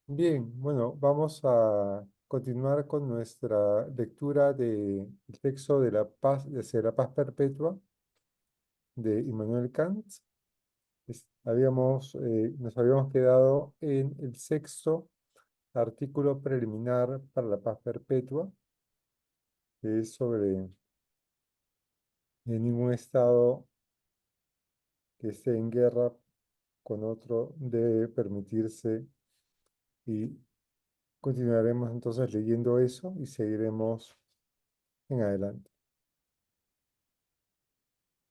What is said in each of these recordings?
Bien, bueno, vamos a continuar con nuestra lectura del texto de la paz, de la paz perpetua de Immanuel Kant. Nos habíamos quedado en el sexto artículo preliminar para la paz perpetua, que es sobre ningún estado que esté en guerra con otro debe permitirse, y continuaremos entonces leyendo eso y seguiremos en adelante.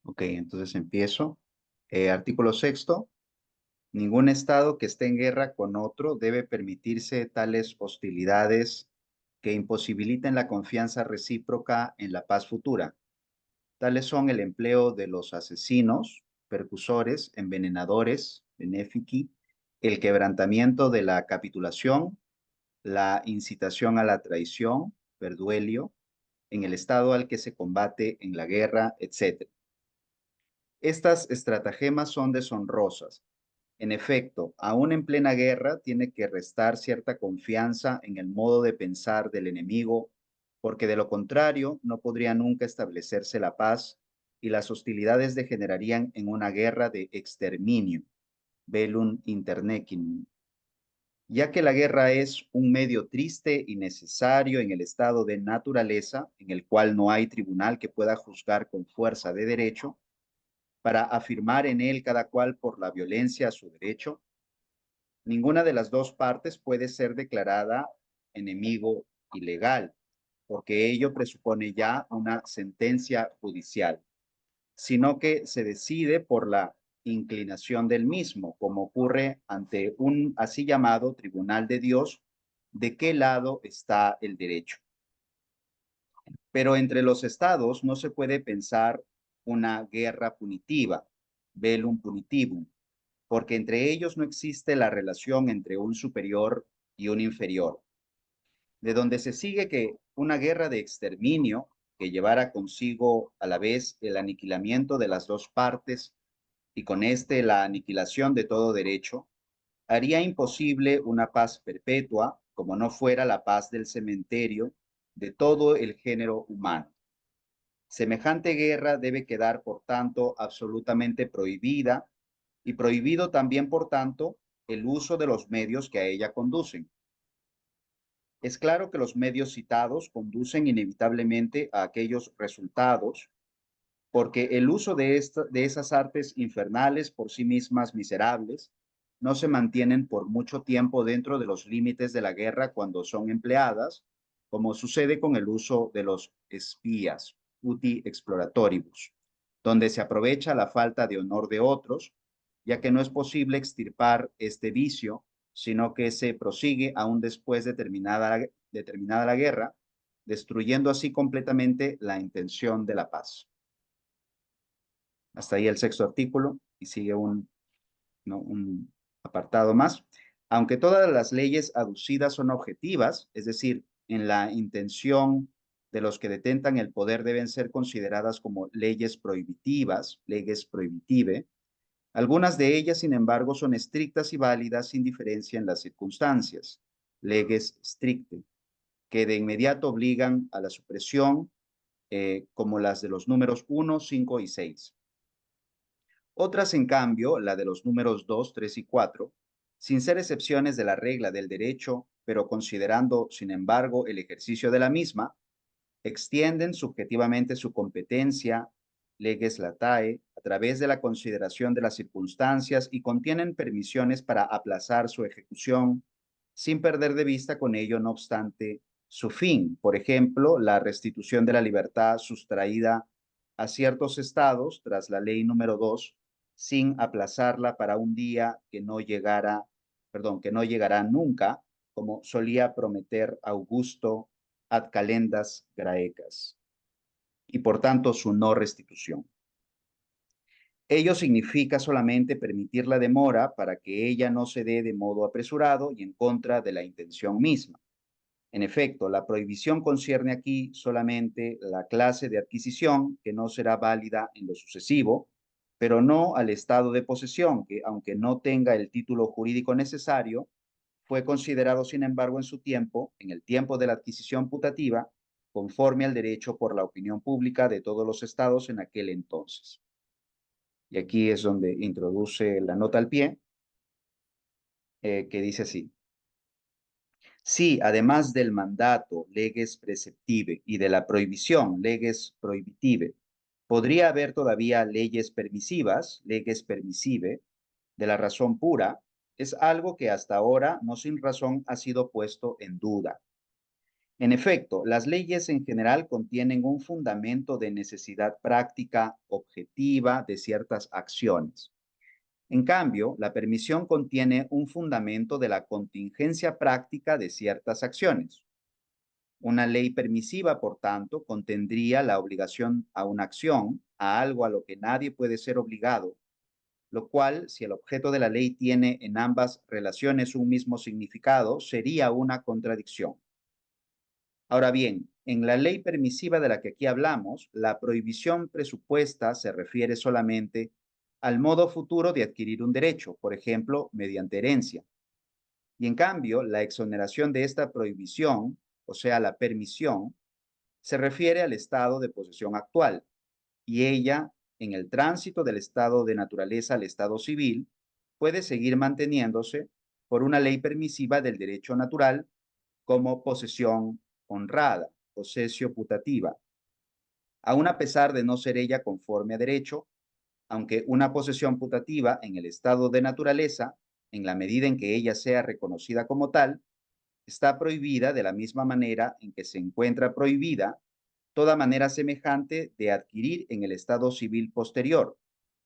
Ok, entonces empiezo. Artículo sexto. Ningún Estado que esté en guerra con otro debe permitirse tales hostilidades que imposibiliten la confianza recíproca en la paz futura. Tales son el empleo de los asesinos, percusores, envenenadores, benefici, el quebrantamiento de la capitulación, la incitación a la traición, perduelio, en el estado al que se combate en la guerra, etc. Estas estratagemas son deshonrosas. En efecto, aún en plena guerra tiene que restar cierta confianza en el modo de pensar del enemigo, porque de lo contrario no podría nunca establecerse la paz y las hostilidades degenerarían en una guerra de exterminio, bellum internecinum. Ya que la guerra es un medio triste y necesario en el estado de naturaleza, en el cual no hay tribunal que pueda juzgar con fuerza de derecho, para afirmar en él cada cual por la violencia a su derecho, ninguna de las dos partes puede ser declarada enemigo ilegal, porque ello presupone ya una sentencia judicial, sino que se decide por la inclinación del mismo, como ocurre ante un así llamado tribunal de Dios, de qué lado está el derecho. Pero entre los estados no se puede pensar una guerra punitiva, bellum punitivum, porque entre ellos no existe la relación entre un superior y un inferior, de donde se sigue que una guerra de exterminio que llevara consigo a la vez el aniquilamiento de las dos partes y con este la aniquilación de todo derecho, haría imposible una paz perpetua como no fuera la paz del cementerio de todo el género humano. Semejante guerra debe quedar, por tanto, absolutamente prohibida y prohibido también, por tanto, el uso de los medios que a ella conducen. Es claro que los medios citados conducen inevitablemente a aquellos resultados, porque el uso de esas artes infernales por sí mismas miserables no se mantienen por mucho tiempo dentro de los límites de la guerra cuando son empleadas, como sucede con el uso de los espías, uti exploratoribus, donde se aprovecha la falta de honor de otros, ya que no es posible extirpar este vicio, sino que se prosigue aún después de terminada la guerra, destruyendo así completamente la intención de la paz. Hasta ahí el sexto artículo y sigue ¿no? un apartado más. Aunque todas las leyes aducidas son objetivas, es decir, en la intención de los que detentan el poder deben ser consideradas como leyes prohibitivas, leges prohibitive, algunas de ellas, sin embargo, son estrictas y válidas sin diferencia en las circunstancias, leges stricte, que de inmediato obligan a la supresión, como las de los números 1, 5 y 6. Otras, en cambio, la de los números 2, 3 y 4, sin ser excepciones de la regla del derecho, pero considerando, sin embargo, el ejercicio de la misma, extienden subjetivamente su competencia, leges latae, a través de la consideración de las circunstancias y contienen permisiones para aplazar su ejecución, sin perder de vista con ello, no obstante, su fin, por ejemplo, la restitución de la libertad sustraída a ciertos estados tras la ley número 2, sin aplazarla para un día que no llegara, perdón, que no llegará nunca, como solía prometer Augusto ad calendas graecas, y por tanto su no restitución. Ello significa solamente permitir la demora para que ella no se dé de modo apresurado y en contra de la intención misma. En efecto, la prohibición concierne aquí solamente la clase de adquisición que no será válida en lo sucesivo, pero no al estado de posesión, que aunque no tenga el título jurídico necesario, fue considerado, sin embargo, en su tiempo, en el tiempo de la adquisición putativa, conforme al derecho por la opinión pública de todos los estados en aquel entonces. Y aquí es donde introduce la nota al pie, que dice así. Si, además del mandato, leges preceptive, y de la prohibición, leges prohibitive, podría haber todavía leyes permisivas, leges permissive, de la razón pura, es algo que hasta ahora, no sin razón, ha sido puesto en duda. En efecto, las leyes en general contienen un fundamento de necesidad práctica objetiva de ciertas acciones. En cambio, la permisión contiene un fundamento de la contingencia práctica de ciertas acciones. Una ley permisiva, por tanto, contendría la obligación a una acción, a algo a lo que nadie puede ser obligado, lo cual, si el objeto de la ley tiene en ambas relaciones un mismo significado, sería una contradicción. Ahora bien, en la ley permisiva de la que aquí hablamos, la prohibición presupuesta se refiere solamente al modo futuro de adquirir un derecho, por ejemplo, mediante herencia. Y en cambio, la exoneración de esta prohibición, o sea, la permisión, se refiere al estado de posesión actual, y ella, en el tránsito del estado de naturaleza al estado civil, puede seguir manteniéndose por una ley permisiva del derecho natural como posesión honrada, posesio putativa, aun a pesar de no ser ella conforme a derecho, aunque una posesión putativa en el estado de naturaleza, en la medida en que ella sea reconocida como tal, está prohibida de la misma manera en que se encuentra prohibida toda manera semejante de adquirir en el estado civil posterior,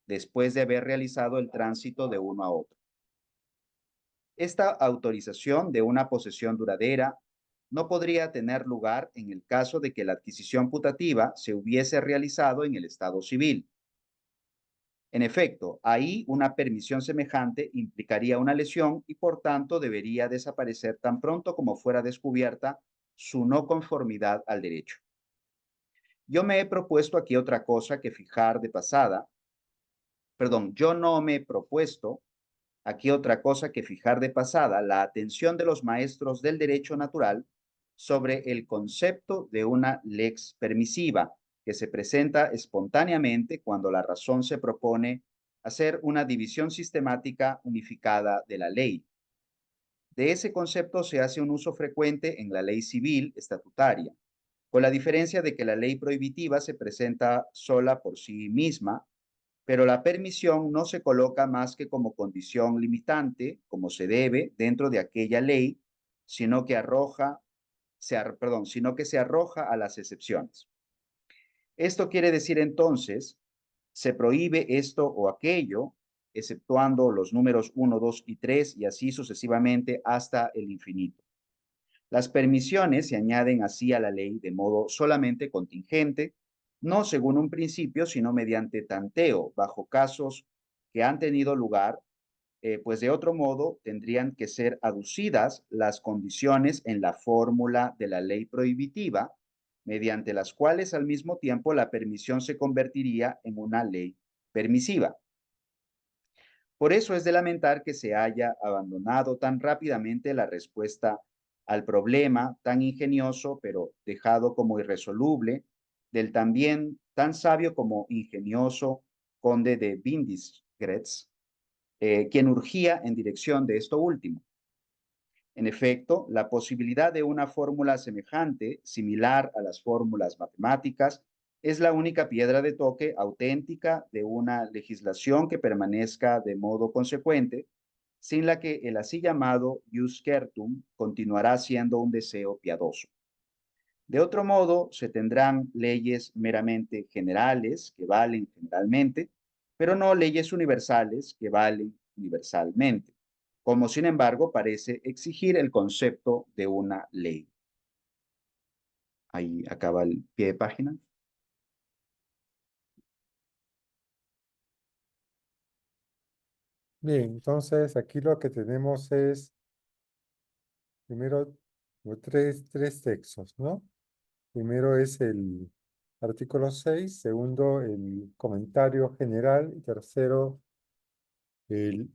después de haber realizado el tránsito de uno a otro. Esta autorización de una posesión duradera no podría tener lugar en el caso de que la adquisición putativa se hubiese realizado en el estado civil. En efecto, ahí una permisión semejante implicaría una lesión y por tanto debería desaparecer tan pronto como fuera descubierta su no conformidad al derecho. Yo me he propuesto aquí otra cosa que fijar de pasada, yo no me he propuesto aquí otra cosa que fijar de pasada la atención de los maestros del derecho natural sobre el concepto de una lex permisiva que se presenta espontáneamente cuando la razón se propone hacer una división sistemática unificada de la ley. De ese concepto se hace un uso frecuente en la ley civil estatutaria, con la diferencia de que la ley prohibitiva se presenta sola por sí misma, pero la permisión no se coloca más que como condición limitante, como se debe, dentro de aquella ley, sino que sino que se arroja a las excepciones. Esto quiere decir entonces, se prohíbe esto o aquello, exceptuando los números 1, 2 y 3 y así sucesivamente hasta el infinito. Las permisiones se añaden así a la ley de modo solamente contingente, no según un principio, sino mediante tanteo, bajo casos que han tenido lugar, pues de otro modo tendrían que ser aducidas las condiciones en la fórmula de la ley prohibitiva, mediante las cuales al mismo tiempo la permisión se convertiría en una ley permisiva. Por eso es de lamentar que se haya abandonado tan rápidamente la respuesta al problema tan ingenioso, pero dejado como irresoluble, del también tan sabio como ingenioso conde de Windisgrätz, quien urgía en dirección de esto último. En efecto, la posibilidad de una fórmula semejante, similar a las fórmulas matemáticas, es la única piedra de toque auténtica de una legislación que permanezca de modo consecuente, sin la que el así llamado jus certum continuará siendo un deseo piadoso. De otro modo, se tendrán leyes meramente generales que valen generalmente, pero no leyes universales que valen universalmente, como sin embargo parece exigir el concepto de una ley. Ahí acaba el pie de página. Bien, entonces aquí lo que tenemos es primero tres textos, ¿no? Primero es el artículo 6, segundo el comentario general y tercero el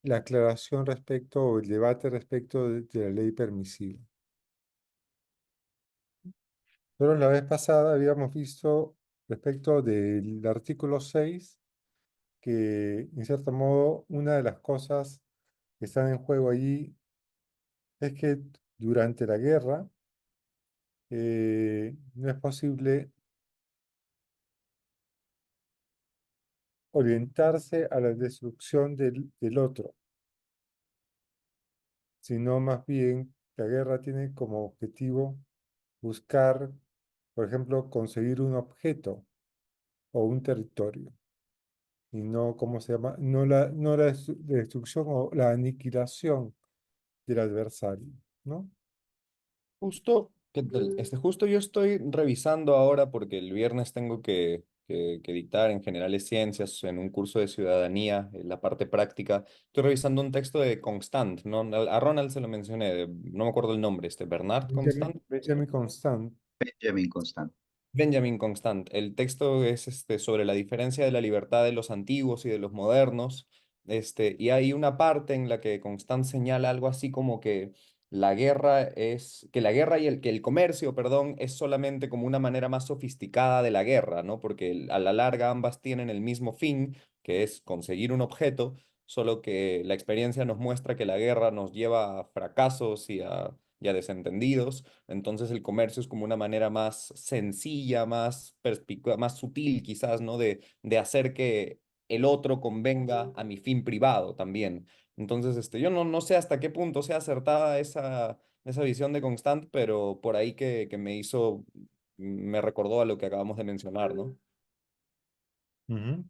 la aclaración respecto o el debate respecto de la ley permisiva. Pero la vez pasada habíamos visto respecto del artículo 6 que, en cierto modo, una de las cosas que están en juego allí es que durante la guerra no es posible orientarse a la destrucción del otro, sino más bien la guerra tiene como objetivo buscar, por ejemplo, conseguir un objeto o un territorio, y no, ¿cómo se llama? No la destrucción o la aniquilación del adversario, ¿no? Justo, ¿qué tal? Justo yo estoy revisando ahora porque el viernes tengo que dictar en generales ciencias en un curso de ciudadanía, en la parte práctica. Estoy revisando un texto de Constant, ¿no? A Ronald se lo mencioné, no me acuerdo el nombre, Bernard Constant. Benjamin Constant. Benjamin Constant. Benjamin Constant. El texto es sobre la diferencia de la libertad de los antiguos y de los modernos. Y hay una parte en la que Constant señala algo así como que la guerra y que el comercio, perdón, es solamente como una manera más sofisticada de la guerra, ¿no? Porque a la larga ambas tienen el mismo fin, que es conseguir un objeto, solo que la experiencia nos muestra que la guerra nos lleva a fracasos y a desentendidos. Entonces el comercio es como una manera más sencilla, más perspicaz, más sutil quizás, ¿no? De hacer que el otro convenga a mi fin privado también. Entonces, yo no sé hasta qué punto sea acertada esa visión de Constant, pero por ahí que me recordó a lo que acabamos de mencionar, ¿no? Ujú.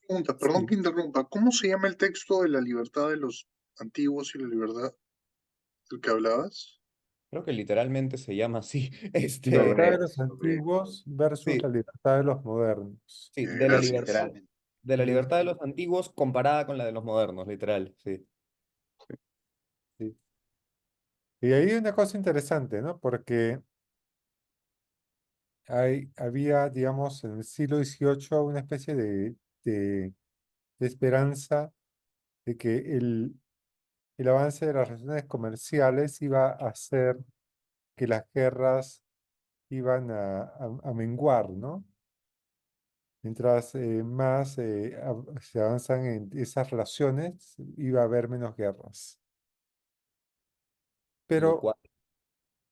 Pregunta, perdón Sí, que interrumpa. ¿Cómo se llama el texto de la libertad de los antiguos y la libertad del que hablabas? Creo que literalmente se llama así. libertad de Sobre, los sobre, antiguos versus la Sí, libertad de los modernos. sí, Gracias. literalmente. de la Sí, libertad de los antiguos comparada con la de los modernos, literal, sí. sí. Y ahí hay una cosa interesante, ¿no? Porque había, digamos, en el siglo XVIII una especie de, de esperanza de que el avance de las relaciones comerciales iba a hacer que las guerras iban a menguar, ¿no? Mientras más se avanzan en esas relaciones, iba a haber menos guerras. Lo Pero cual,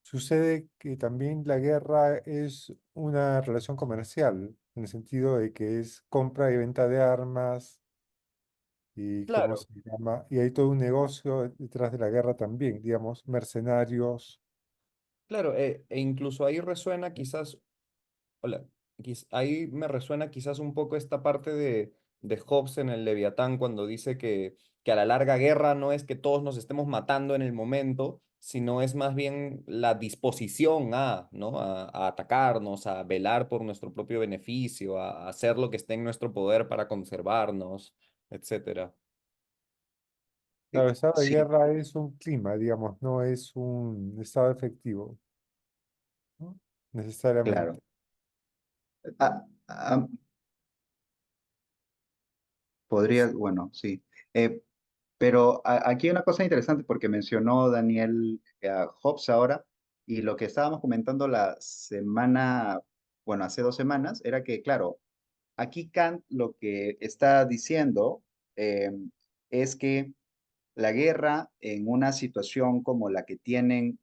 sucede que también la guerra es una relación comercial, en el sentido de que es compra y venta de armas y cómo claro, se llama, y hay todo un negocio detrás de la guerra también, digamos, mercenarios. claro, e incluso ahí resuena quizás. Hola, ahí me resuena quizás un poco esta parte de Hobbes en el Leviatán cuando dice que a la larga guerra no es que todos nos estemos matando en el momento, sino es más bien la disposición ¿no? A atacarnos, a velar por nuestro propio beneficio, a hacer lo que esté en nuestro poder para conservarnos, etcétera. Claro, el estado de Sí, guerra es un clima, digamos, no es un estado efectivo, ¿no? claro. Necesariamente. Ah, ah, podría, bueno, sí. Eh, pero aquí hay una cosa interesante porque mencionó Daniel a Hobbes ahora y lo que estábamos comentando la semana, bueno, hace 2 semanas, era que, claro, aquí Kant lo que está diciendo eh, es que la guerra en una situación como la que tienen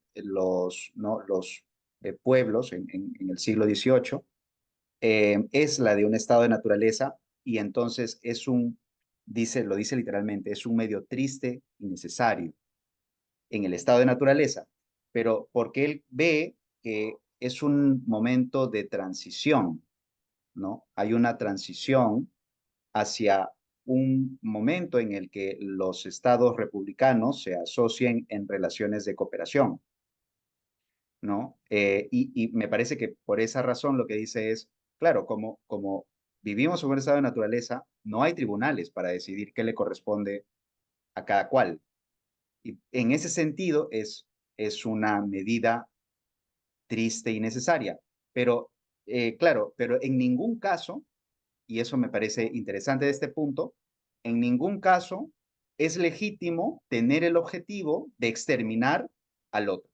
¿no? los pueblos en el siglo XVIII es la de un estado de naturaleza y entonces lo dice literalmente, es un medio triste y necesario en el estado de naturaleza, pero porque él ve que es un momento de transición, ¿no? Hay una transición hacia un momento en el que los estados republicanos se asocien en relaciones de cooperación, ¿no? Y me parece que por esa razón lo que dice es, claro, como vivimos en un estado de naturaleza, no hay tribunales para decidir qué le corresponde a cada cual. Y en ese sentido es una medida triste y necesaria. Pero, claro, pero en ningún caso, y eso me parece interesante de este punto, en ningún caso es legítimo tener el objetivo de exterminar al otro.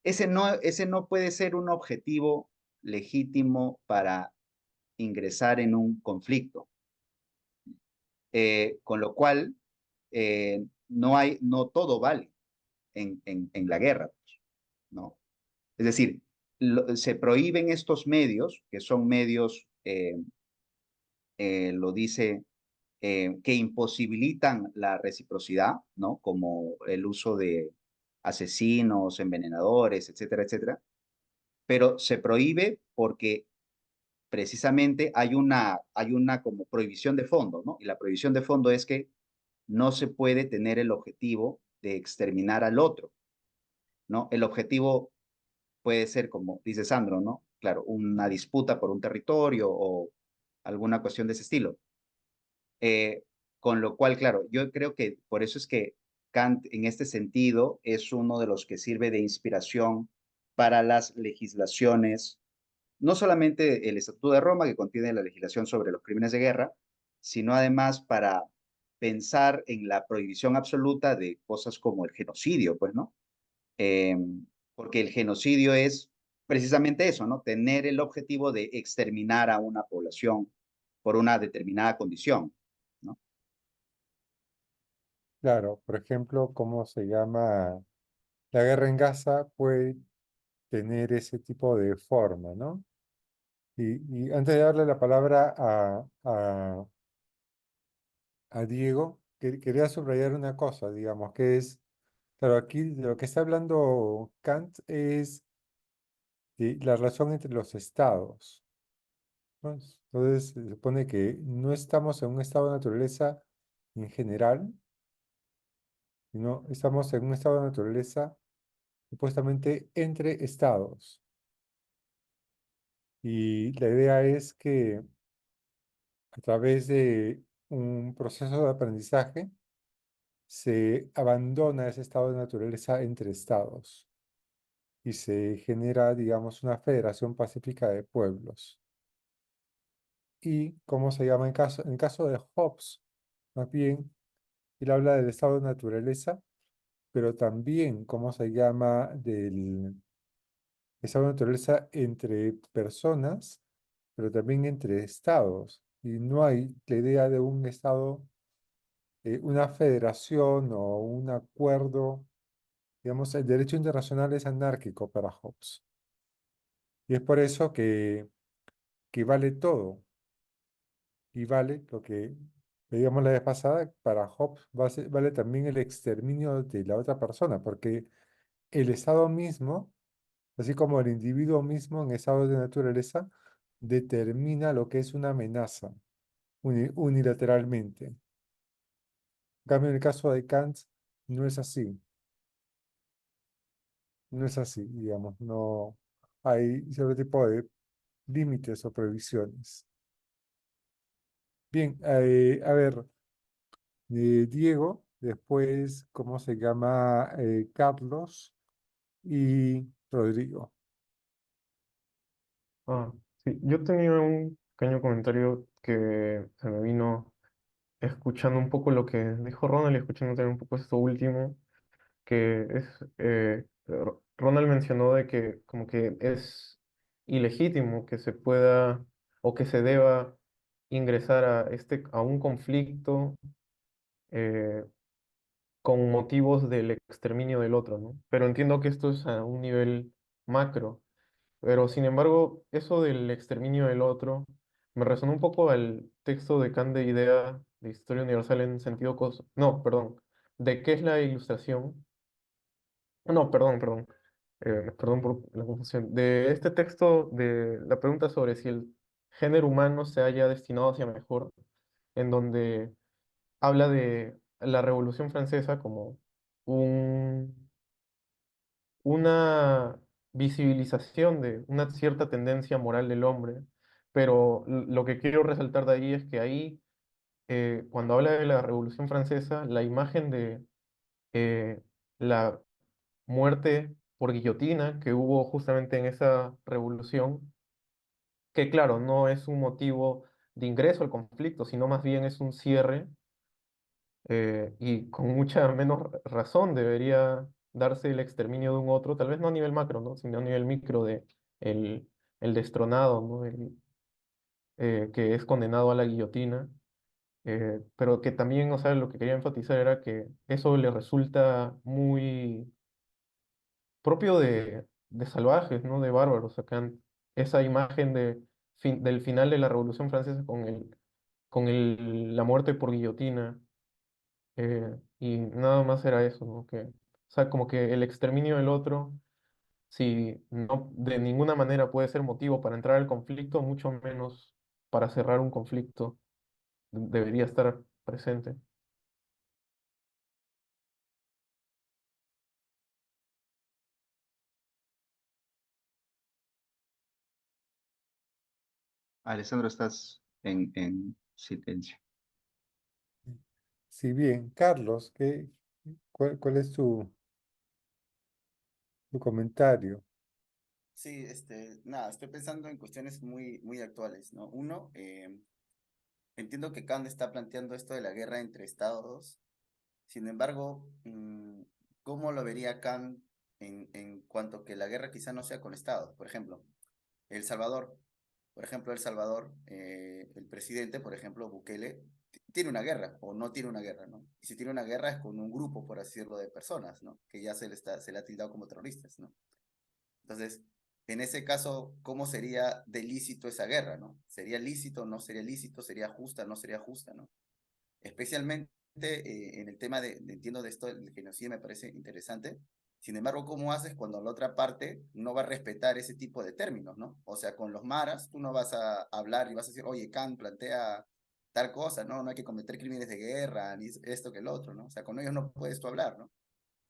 Ese no puede ser un objetivo legítimo para ingresar en un conflicto. Con lo cual, no todo vale en la guerra, ¿no? Es decir, se prohíben estos medios, que son medios, lo dice, que imposibilitan la reciprocidad, ¿no? Como el uso de asesinos, envenenadores, etcétera, etcétera. Pero se prohíbe porque precisamente hay una como prohibición de fondo, ¿no? Y la prohibición de fondo es que no se puede tener el objetivo de exterminar al otro, ¿no? El objetivo puede ser, como dice Sandro, ¿no? Claro, una disputa por un territorio o alguna cuestión de ese estilo. Eh, con lo cual, claro, yo creo que por eso es que Kant en este sentido es uno de los que sirve de inspiración para las legislaciones, no solamente el Estatuto de Roma, que contiene la legislación sobre los crímenes de guerra, sino además para pensar en la prohibición absoluta de cosas como el genocidio, pues, ¿no? Eh, Porque el genocidio es precisamente eso, ¿no? Tener el objetivo de exterminar a una población por una determinada condición, ¿no? Claro, por ejemplo, ¿cómo se llama? La guerra en Gaza puede tener ese tipo de forma, ¿no? Y antes de darle la palabra a Diego, quería subrayar una cosa, digamos, que es, claro, aquí de lo que está hablando Kant es de la relación entre los estados, ¿no? Entonces, se supone que no estamos en un estado de naturaleza en general, sino estamos en un estado de naturaleza supuestamente entre estados. Y la idea es que a través de un proceso de aprendizaje se abandona ese estado de naturaleza entre estados y se genera, digamos, una federación pacífica de pueblos. Y, ¿cómo se llama en caso de Hobbes? Más bien, él habla del estado de naturaleza, pero también, ¿cómo se llama? Del estado de naturaleza entre personas, pero también entre estados. Y no hay la idea de un estado, una federación o un acuerdo. Digamos, el derecho internacional es anárquico para Hobbes. Y es por eso que vale todo. Y vale lo que veíamos la vez pasada, para Hobbes vale también el exterminio de la otra persona, porque el Estado mismo, así como el individuo mismo en estado de naturaleza, determina lo que es una amenaza unilateralmente. En cambio, en el caso de Kant, no es así. No es así, digamos, no hay cierto tipo de límites o prohibiciones. Bien, a ver, Diego, después, ¿cómo se llama? Carlos y Rodrigo. Ah, sí, yo tenía un pequeño comentario que se me vino escuchando un poco lo que dijo Ronald y escuchando también un poco esto último, que es, Ronald mencionó de que como que es ilegítimo que se pueda o que se deba ingresar a un conflicto eh, con motivos del exterminio del otro, ¿no? Pero entiendo que esto es a un nivel macro. Pero sin embargo, eso del exterminio del otro me resonó un poco al texto de Kant de Idea de Historia Universal en sentido no, perdón, de qué es la ilustración. No, perdón, perdón por la confusión. De este texto de la pregunta sobre si el género humano se haya destinado hacia mejor, en donde habla de la Revolución Francesa como un una visibilización de una cierta tendencia moral del hombre, pero lo que quiero resaltar de ahí es que ahí, cuando habla de la Revolución Francesa, la imagen de la muerte por guillotina que hubo justamente en esa revolución, que claro, no es un motivo de ingreso al conflicto, sino más bien es un cierre, y con mucha menos razón debería darse el exterminio de un otro, tal vez no a nivel macro, ¿no? Sino a nivel micro de el destronado, ¿no? Que es condenado a la guillotina, pero que también, o sea, lo que quería enfatizar era que eso le resulta muy propio de salvajes, ¿no? De bárbaros. Acá esa imagen del final de la Revolución Francesa la muerte por guillotina, y nada más era eso, ¿no? O sea, como que el exterminio del otro, si no de ninguna manera puede ser motivo para entrar al conflicto, mucho menos para cerrar un conflicto, debería estar presente. Alessandro, estás en silencio. Si bien, Carlos, cuál es tu comentario? Sí, nada, estoy pensando en cuestiones muy actuales, ¿no? Uno, entiendo que Kant está planteando esto de la guerra entre estados. Sin embargo, ¿cómo lo vería Kant en cuanto que la guerra quizá no sea con estados? Por ejemplo, El Salvador. Por ejemplo, El Salvador, el presidente, por ejemplo, Bukele, tiene una guerra o no tiene una guerra, ¿no? Y si tiene una guerra es con un grupo, por así decirlo, de personas, ¿no? Que ya se le ha tildado como terroristas, ¿no? Entonces, en ese caso, ¿cómo sería de lícito esa guerra, ¿no? ¿Sería lícito, no sería lícito, sería justa, no sería justa, ¿no? Especialmente en el tema entiendo de esto, el genocidio me parece interesante. Sin embargo, ¿cómo haces cuando la otra parte no va a respetar ese tipo de términos, ¿no? O sea, con los maras, tú no vas a hablar y vas a decir, oye, Kant plantea tal cosa, ¿no? No hay que cometer crímenes de guerra, ni esto que el otro, ¿no? O sea, con ellos no puedes tú hablar, ¿no?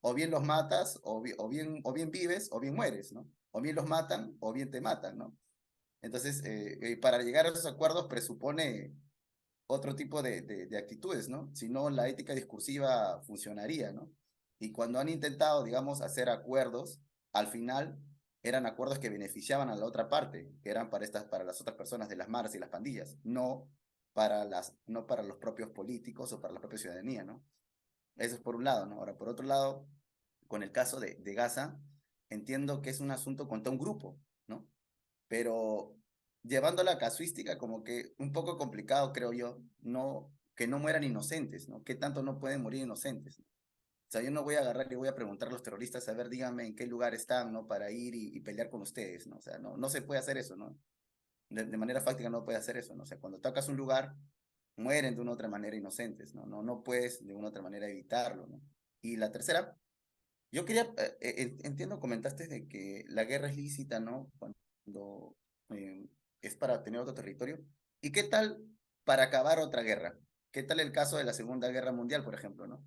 O bien los matas, o bien vives, o bien mueres, ¿no? O bien los matan, o bien te matan, ¿no? Entonces, para llegar a esos acuerdos presupone otro tipo de actitudes, ¿no? Si no, la ética discursiva funcionaría, ¿no? Y cuando han intentado, digamos, hacer acuerdos, al final eran acuerdos que beneficiaban a la otra parte, que eran para las otras personas de las maras y las pandillas, no para los propios políticos o para la propia ciudadanía, ¿no? Eso es por un lado, ¿no? Ahora, por otro lado, con el caso de Gaza, entiendo que es un asunto contra un grupo, ¿no? Pero llevando la casuística como que un poco complicado, creo yo, no, que no mueran inocentes, ¿no? ¿Qué tanto no pueden morir inocentes? O sea, yo no voy a agarrar y voy a preguntar a los terroristas, a ver, díganme en qué lugar están, ¿no? Para ir y pelear con ustedes, ¿no? O sea, no se puede hacer eso, ¿no? De manera fáctica no puede hacer eso, ¿no? O sea, cuando tocas un lugar, mueren de una u otra manera inocentes, ¿no? No puedes de una u otra manera evitarlo, ¿no? Y la tercera, yo quería, entiendo, comentaste de que la guerra es lícita, ¿no? Cuando es para tener otro territorio. ¿Y qué tal para acabar otra guerra? ¿Qué tal el caso de la Segunda Guerra Mundial, por ejemplo, ¿no?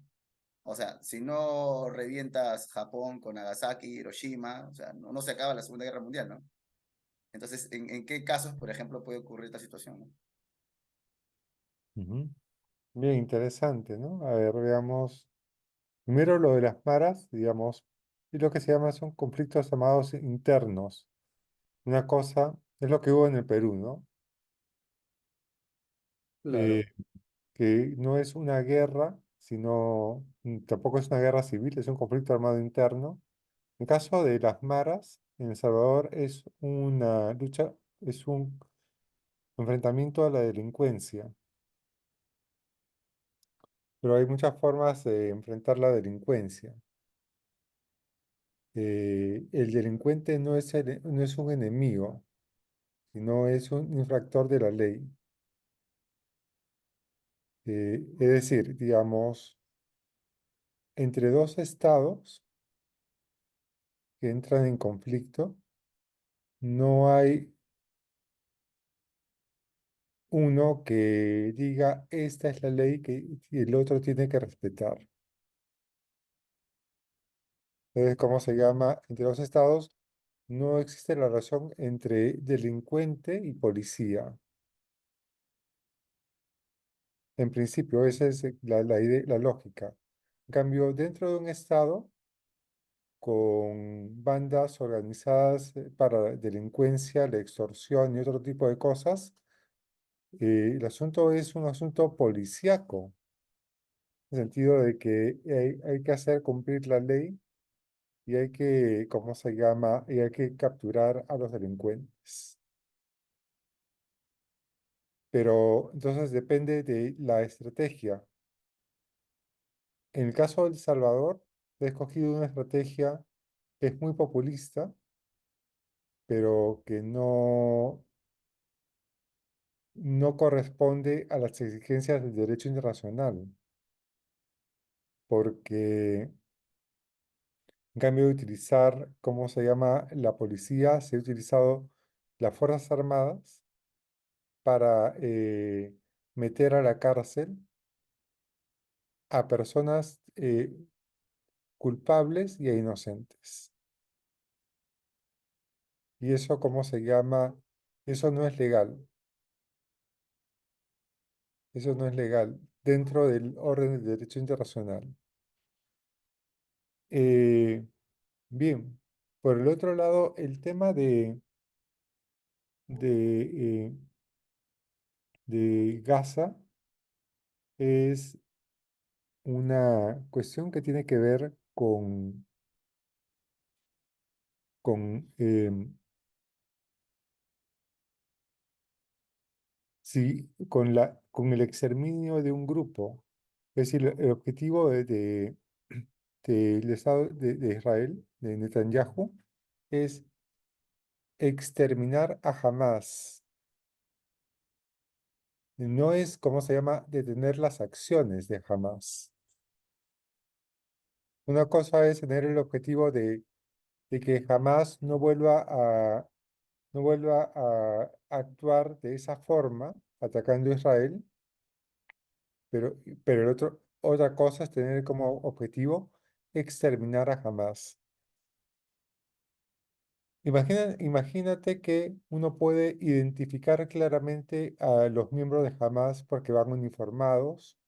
O sea, si no revientas Japón con Nagasaki, Hiroshima, o sea, no se acaba la Segunda Guerra Mundial, ¿no? Entonces, ¿en qué casos, por ejemplo, puede ocurrir esta situación, ¿no? Ujú. Bien interesante, ¿no? A ver, veamos. Primero lo de las maras, digamos, y lo que se llama son conflictos armados internos. Una cosa es lo que hubo en el Perú, ¿no? Eh, Claro. que no es una guerra, sino tampoco es una guerra civil, es un conflicto armado interno. En caso de las maras, en El Salvador es una lucha, es un enfrentamiento a la delincuencia, pero hay muchas formas de enfrentar la delincuencia. El delincuente no es un enemigo, sino es un infractor de la ley. Es decir, digamos, entre dos estados que entran en conflicto, no hay uno que diga, esta es la ley que el otro tiene que respetar. Entonces, ¿cómo se llama? Entre los estados no existe la relación entre delincuente y policía. En principio, esa es la lógica. En cambio, dentro de un estado, con bandas organizadas para la delincuencia, la extorsión y otro tipo de cosas, el asunto es un asunto policíaco. en el sentido de que hay que hacer cumplir la ley y hay que, ¿cómo se llama? Y hay que capturar a los delincuentes. Pero entonces depende de la estrategia. En el caso de El Salvador, he escogido una estrategia que es muy populista, pero que no corresponde a las exigencias del derecho internacional, porque en cambio de utilizar, ¿cómo se llama? La policía, se ha utilizado las Fuerzas Armadas para meter a la cárcel a personas culpables y a inocentes. Y eso, ¿cómo se llama? Eso no es legal. Eso no es legal dentro del orden del derecho internacional. Eh, bien, por el otro lado, el tema de, de Gaza es una cuestión que tiene que ver con sí, con el exterminio de un grupo. Es decir, el objetivo del Estado de Israel, de Netanyahu, es exterminar a Hamas. No es, ¿cómo se llama?, detener las acciones de Hamas. Una cosa es tener el objetivo de que Hamas no vuelva a actuar de esa forma, atacando a Israel, pero otra cosa es tener como objetivo exterminar a Hamas. Imagínate que uno puede identificar claramente a los miembros de Hamas porque van uniformados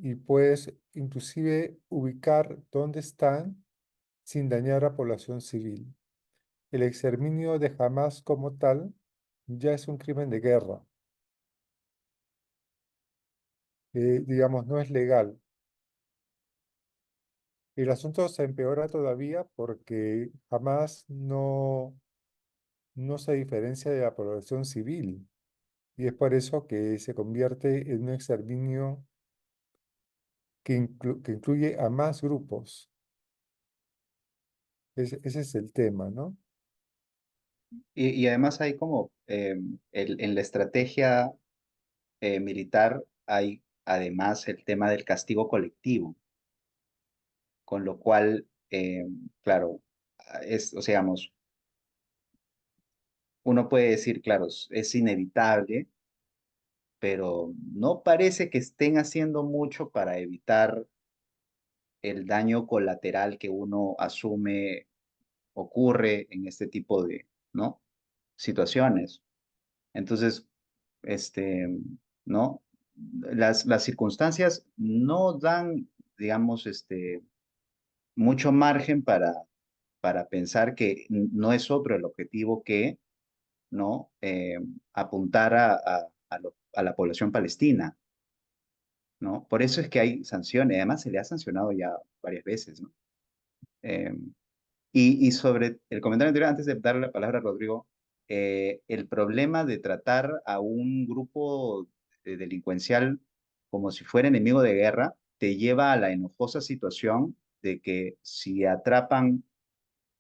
y puedes inclusive ubicar dónde están sin dañar a población civil. El exterminio de Hamas como tal ya es un crimen de guerra. Digamos, no es legal. El asunto se empeora todavía porque Hamas no se diferencia de la población civil. Y es por eso que se convierte en un exterminio que incluye a más grupos. Ese es el tema, ¿no? Y además hay como, en la estrategia militar hay además el tema del castigo colectivo, con lo cual, claro, o sea, digamos, uno puede decir, claro, es inevitable, pero no parece que estén haciendo mucho para evitar el daño colateral que uno asume ocurre en este tipo de, ¿no? situaciones. Entonces, este, ¿no? Las circunstancias no dan, digamos, mucho margen para pensar que no es otro el objetivo que, ¿no? Apuntar a la población palestina, ¿no? Por eso es que hay sanciones, además se le ha sancionado ya varias veces, ¿no? Eh, y sobre el comentario anterior, antes de darle la palabra a Rodrigo, el problema de tratar a un grupo delincuencial como si fuera enemigo de guerra te lleva a la enojosa situación de que si atrapan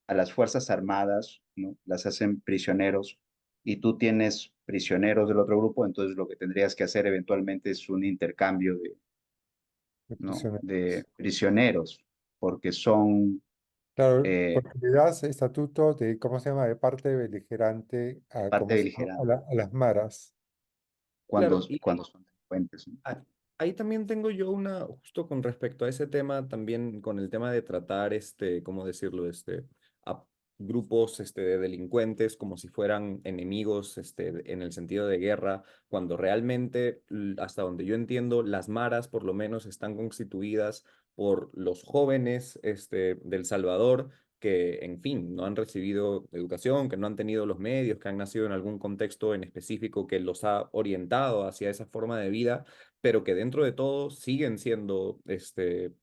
a las Fuerzas Armadas, ¿no? Las hacen prisioneros y tú tienes prisioneros del otro grupo, entonces lo que tendrías que hacer eventualmente es un intercambio de, De ¿no? prisioneros. de prisioneros, porque son Claro, eh, porque le das estatuto de, ¿cómo se llama?, de parte beligerante de a, parte ¿cómo se llama?, beligerante. a las maras. cuando, Claro, y cuando son delincuentes, ¿no? Ah, ahí también tengo yo una, justo con respecto a ese tema, también con el tema de tratar, ¿cómo decirlo? A grupos, de delincuentes como si fueran enemigos, en el sentido de guerra, cuando realmente, hasta donde yo entiendo, las maras por lo menos están constituidas por los jóvenes, del Salvador, que, en fin, no han recibido educación, que no han tenido los medios, que han nacido en algún contexto en específico que los ha orientado hacia esa forma de vida, pero que dentro de todo siguen siendo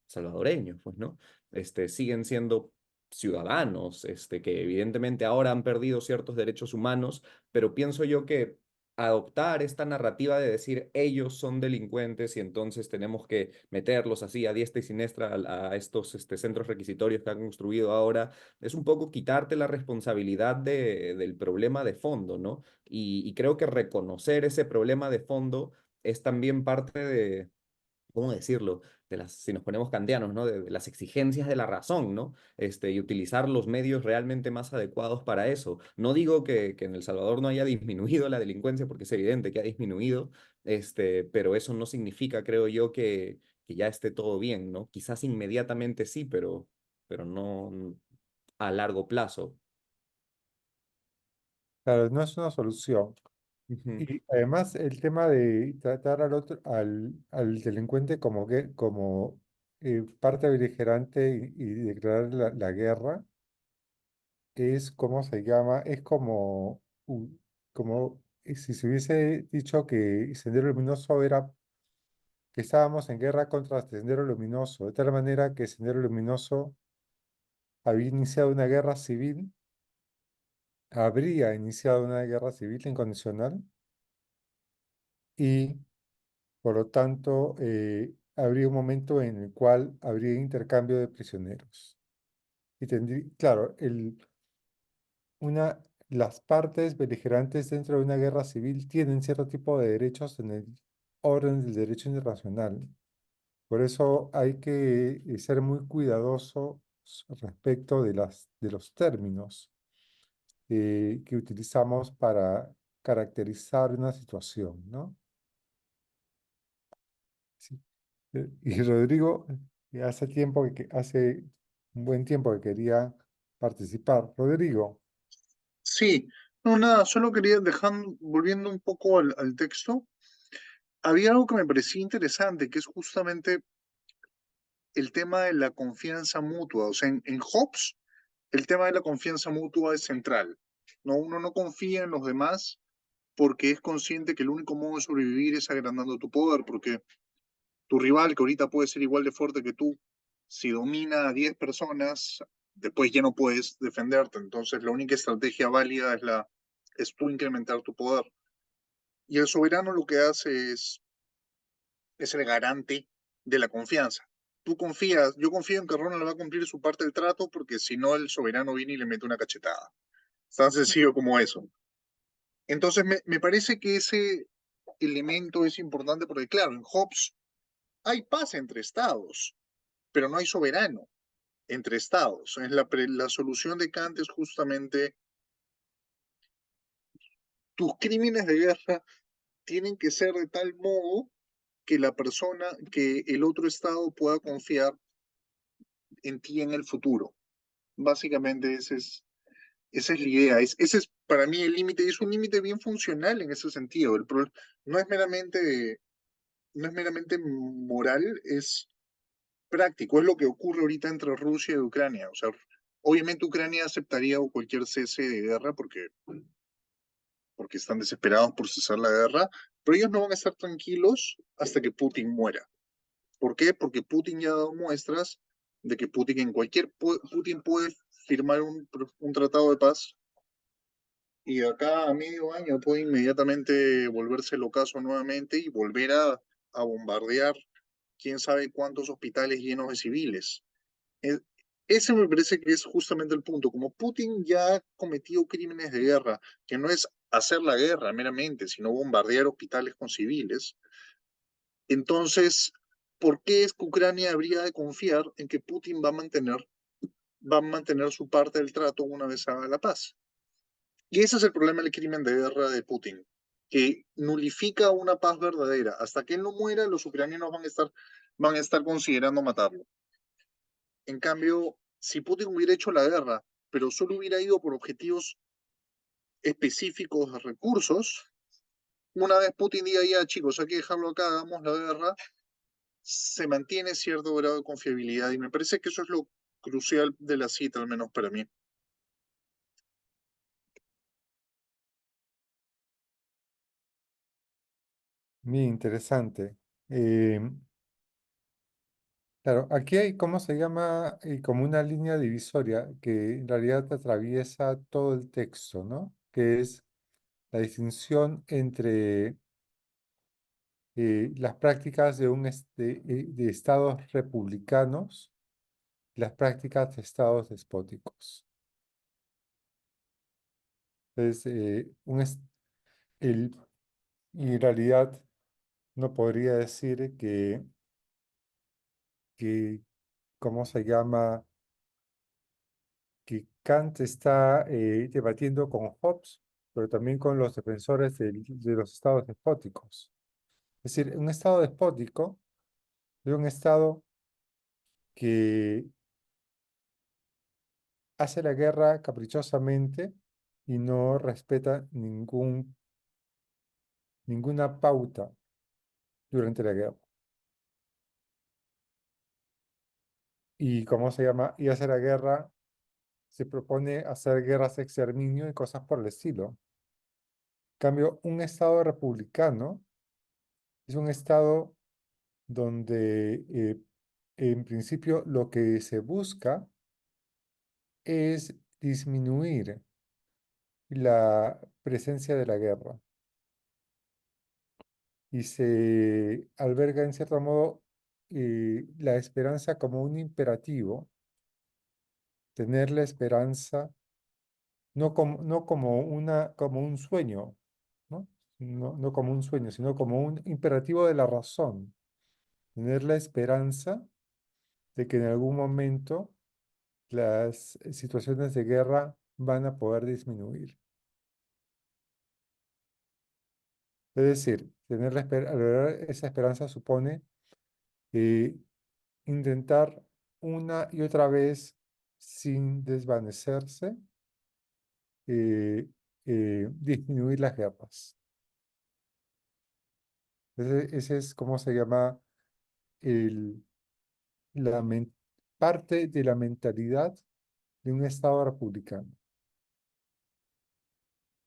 salvadoreños, pues, ¿no? Siguen siendo ciudadanos, que evidentemente ahora han perdido ciertos derechos humanos, pero pienso yo que adoptar esta narrativa de decir ellos son delincuentes y entonces tenemos que meterlos así a diestra y siniestra a estos centros requisitorios que han construido ahora, es un poco quitarte la responsabilidad del problema de fondo, ¿no? Y creo que reconocer ese problema de fondo es también parte de, ¿cómo decirlo? Si nos ponemos kantianos, ¿no? De las exigencias de la razón, ¿no? Y utilizar los medios realmente más adecuados para eso. No digo que en El Salvador no haya disminuido la delincuencia, porque es evidente que ha disminuido, pero eso no significa, creo yo, que ya esté todo bien, ¿no? Quizás inmediatamente sí, pero no a largo plazo. Claro, no es una solución. Ujú. Y además el tema de tratar al otro, al delincuente como que, como parte beligerante y declarar la guerra es como se llama, es como, como si se hubiese dicho que Sendero Luminoso era que estábamos en guerra contra Sendero Luminoso, de tal manera que Sendero Luminoso había iniciado una guerra civil, habría iniciado una guerra civil incondicional y por lo tanto habría un momento en el cual habría intercambio de prisioneros. Y claro, las partes beligerantes dentro de una guerra civil tienen cierto tipo de derechos en el orden del derecho internacional. Por eso hay que ser muy cuidadosos respecto de los términos que utilizamos para caracterizar una situación, ¿no? Sí. Y Rodrigo, hace tiempo hace un buen tiempo que quería participar. Rodrigo, Sí, no, nada, solo quería dejar, volviendo un poco al texto, había algo que me parecía interesante, que es justamente el tema de la confianza mutua. O sea, en Hobbes, el tema de la confianza mutua es central. ¿No? Uno no confía en los demás porque es consciente que el único modo de sobrevivir es agrandando tu poder, porque tu rival, que ahorita puede ser igual de fuerte que tú, si domina a 10 personas, después ya no puedes defenderte. Entonces, la única estrategia válida es tú incrementar tu poder. Y el soberano lo que hace es el garante de la confianza. Tú confías, yo confío en que Ronald va a cumplir su parte del trato porque si no el soberano viene y le mete una cachetada. Es tan sencillo como eso. Entonces me parece que ese elemento es importante porque claro, en Hobbes hay paz entre estados, pero no hay soberano entre estados. La solución de Kant es justamente tus crímenes de guerra tienen que ser de tal modo que la persona, que el otro estado pueda confiar en ti en el futuro. Básicamente esa es la idea. Ese es para mí el límite, y es un límite bien funcional en ese sentido. No es no es meramente moral, es práctico. Es lo que ocurre ahorita entre Rusia y Ucrania. O sea, obviamente Ucrania aceptaría cualquier cese de guerra porque están desesperados por cesar la guerra, pero ellos no van a estar tranquilos hasta que Putin muera. ¿Por qué? Porque Putin ya ha dado muestras de que Putin puede firmar un tratado de paz y de acá a medio año puede inmediatamente volverse el ocaso nuevamente y volver a bombardear quién sabe cuántos hospitales llenos de civiles. Eh, Ese me parece que es justamente el punto. Como Putin ya ha cometido crímenes de guerra, que no es hacer la guerra meramente, sino bombardear hospitales con civiles, entonces, ¿por qué es que Ucrania habría de confiar en que Putin va a mantener su parte del trato una vez haga la paz? Y ese es el problema del crimen de guerra de Putin, que nulifica una paz verdadera. Hasta que él no muera, los ucranianos van a estar considerando matarlo. En cambio, si Putin hubiera hecho la guerra, pero solo hubiera ido por objetivos específicos de recursos, una vez Putin diga ya, chicos, hay que dejarlo acá, hagamos la guerra, se mantiene cierto grado de confiabilidad y me parece que eso es lo crucial de la cita, al menos para mí. bien interesante. Eh, claro, aquí hay, ¿cómo se llama? Como una línea divisoria que en realidad atraviesa todo el texto, ¿no? Que es la distinción entre las prácticas de estados republicanos y las prácticas de estados despóticos. Entonces, el, y en realidad no podría decir que, ¿cómo se llama? Que Kant está debatiendo con Hobbes, pero también con los defensores de los estados despóticos. Es decir, un estado despótico es un estado que hace la guerra caprichosamente y no respeta ninguna pauta durante la guerra. Y ¿cómo se llama? Y hace la guerra, se propone hacer guerras de exterminio y cosas por el estilo. En cambio, un estado republicano es un estado donde en principio lo que se busca es disminuir la presencia de la guerra y se alberga en cierto modo la esperanza como un imperativo, tener la esperanza no como como un sueño, ¿no? No como un sueño, sino como un imperativo de la razón, tener la esperanza de que en algún momento las situaciones de guerra van a poder disminuir. Es decir, albergar esa esperanza supone eh, intentar una y otra vez sin desvanecerse, eh, disminuir las guerras. Ese es como se llama el, parte de la mentalidad de un Estado republicano.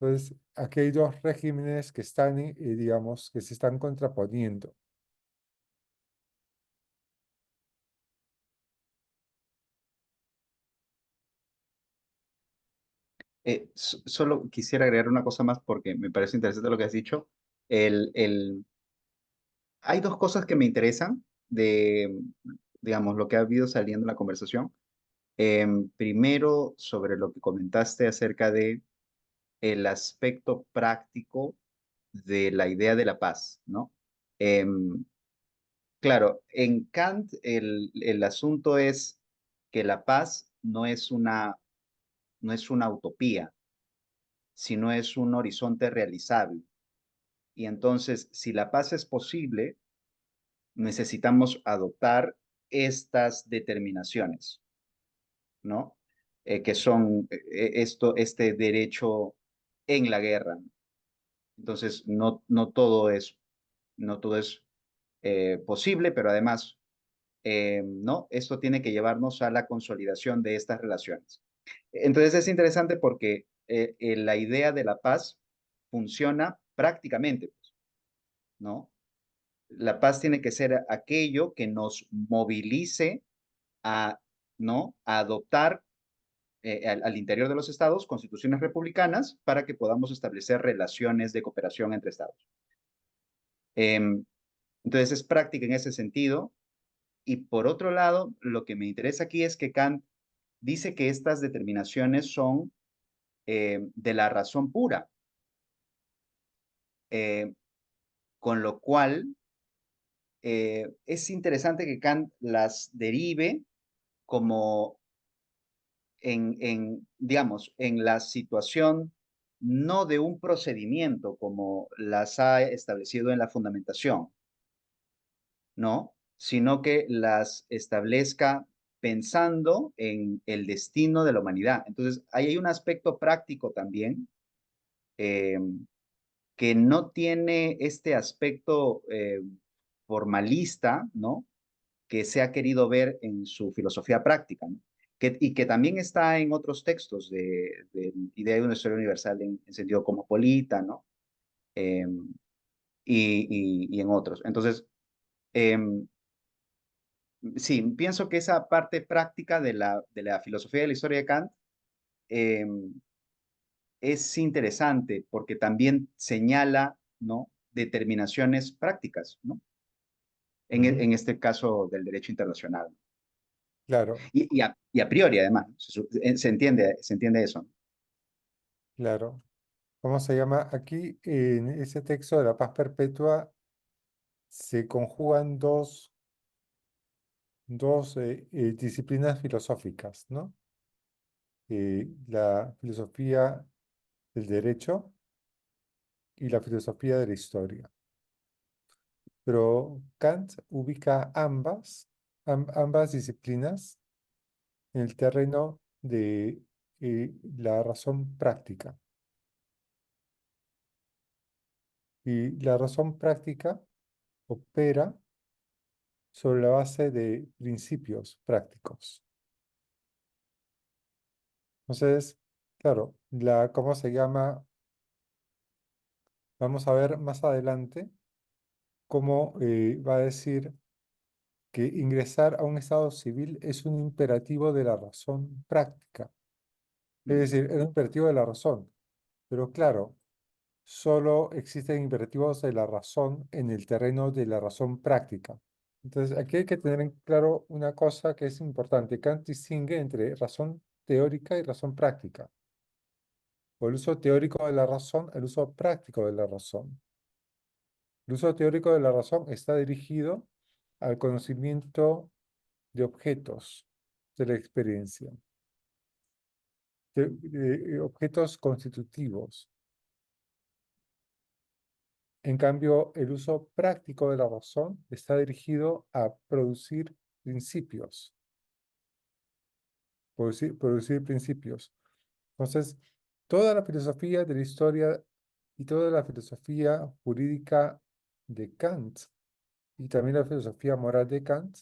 Entonces, aquí hay dos regímenes que están, digamos, que se están contraponiendo. Solo quisiera agregar una cosa más porque me parece interesante lo que has dicho. Hay dos cosas que me interesan de, digamos, lo que ha habido saliendo en la conversación. Primero, sobre lo que comentaste acerca de el aspecto práctico de la idea de la paz, ¿no? Em, claro, en Kant el asunto es que la paz no es una utopía, sino es un horizonte realizable. Y entonces, si la paz es posible, necesitamos adoptar estas determinaciones, ¿no? Que son este derecho en la guerra. Entonces, no todo es posible, pero además, ¿no? Esto tiene que llevarnos a la consolidación de estas relaciones. Entonces, es interesante porque la idea de la paz funciona prácticamente, pues, ¿no? La paz tiene que ser aquello que nos movilice a, ¿no? A adoptar al interior de los estados constituciones republicanas para que podamos establecer relaciones de cooperación entre estados. Entonces es práctica en ese sentido. Y por otro lado, lo que me interesa aquí es que Kant dice que estas determinaciones son de la razón pura, eh, con lo cual es interesante que Kant las derive como digamos, en la situación no de un procedimiento como las ha establecido en la fundamentación, ¿no? Sino que las establezca pensando en el destino de la humanidad. Entonces, ahí hay un aspecto práctico también eh, que no tiene este aspecto formalista, ¿no? Que se ha querido ver en su filosofía práctica, ¿no? Y que también está en otros textos de idea de una historia universal en sentido cosmopolita, ¿no? Y en otros. Entonces, Em, sí, pienso que esa parte práctica de la filosofía de la historia de Kant em, es interesante porque también señala, ¿no? Determinaciones prácticas, ¿no? Ujú. En este caso del derecho internacional. Claro, Y a priori, además, ¿no? Se entiende eso, ¿no? claro. ¿Cómo se llama? Aquí en ese texto de la paz perpetua se conjugan dos disciplinas filosóficas, ¿no? La filosofía del derecho y la filosofía de la historia. Pero Kant ubica ambas disciplinas en el terreno de la razón práctica. Y la razón práctica opera sobre la base de principios prácticos. Entonces, claro, ¿cómo se llama? Vamos a ver más adelante cómo va a decir que ingresar a un estado civil es un imperativo de la razón práctica. Es Mm. decir, es un imperativo de la razón. Pero claro, solo existen imperativos de la razón en el terreno de la razón práctica. Entonces, aquí hay que tener en claro una cosa que es importante. Kant distingue entre razón teórica y razón práctica. O el uso teórico de la razón, el uso práctico de la razón. El uso teórico de la razón está dirigido al conocimiento de objetos de la experiencia, de objetos constitutivos. En cambio, el uso práctico de la razón está dirigido a producir principios, producir principios. Entonces, toda la filosofía de la historia y toda la filosofía jurídica de Kant y también la filosofía moral de Kant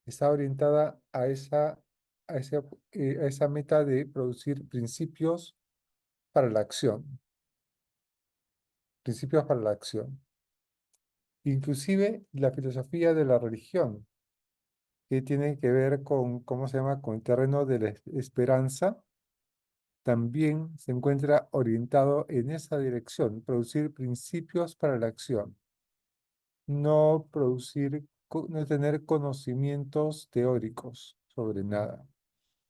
está orientada a esa meta de producir principios para la acción. Inclusive la filosofía de la religión, que tiene que ver con, ¿cómo se llama?, con el terreno de la esperanza, también se encuentra orientado en esa dirección, producir principios para la acción, no tener conocimientos teóricos sobre nada.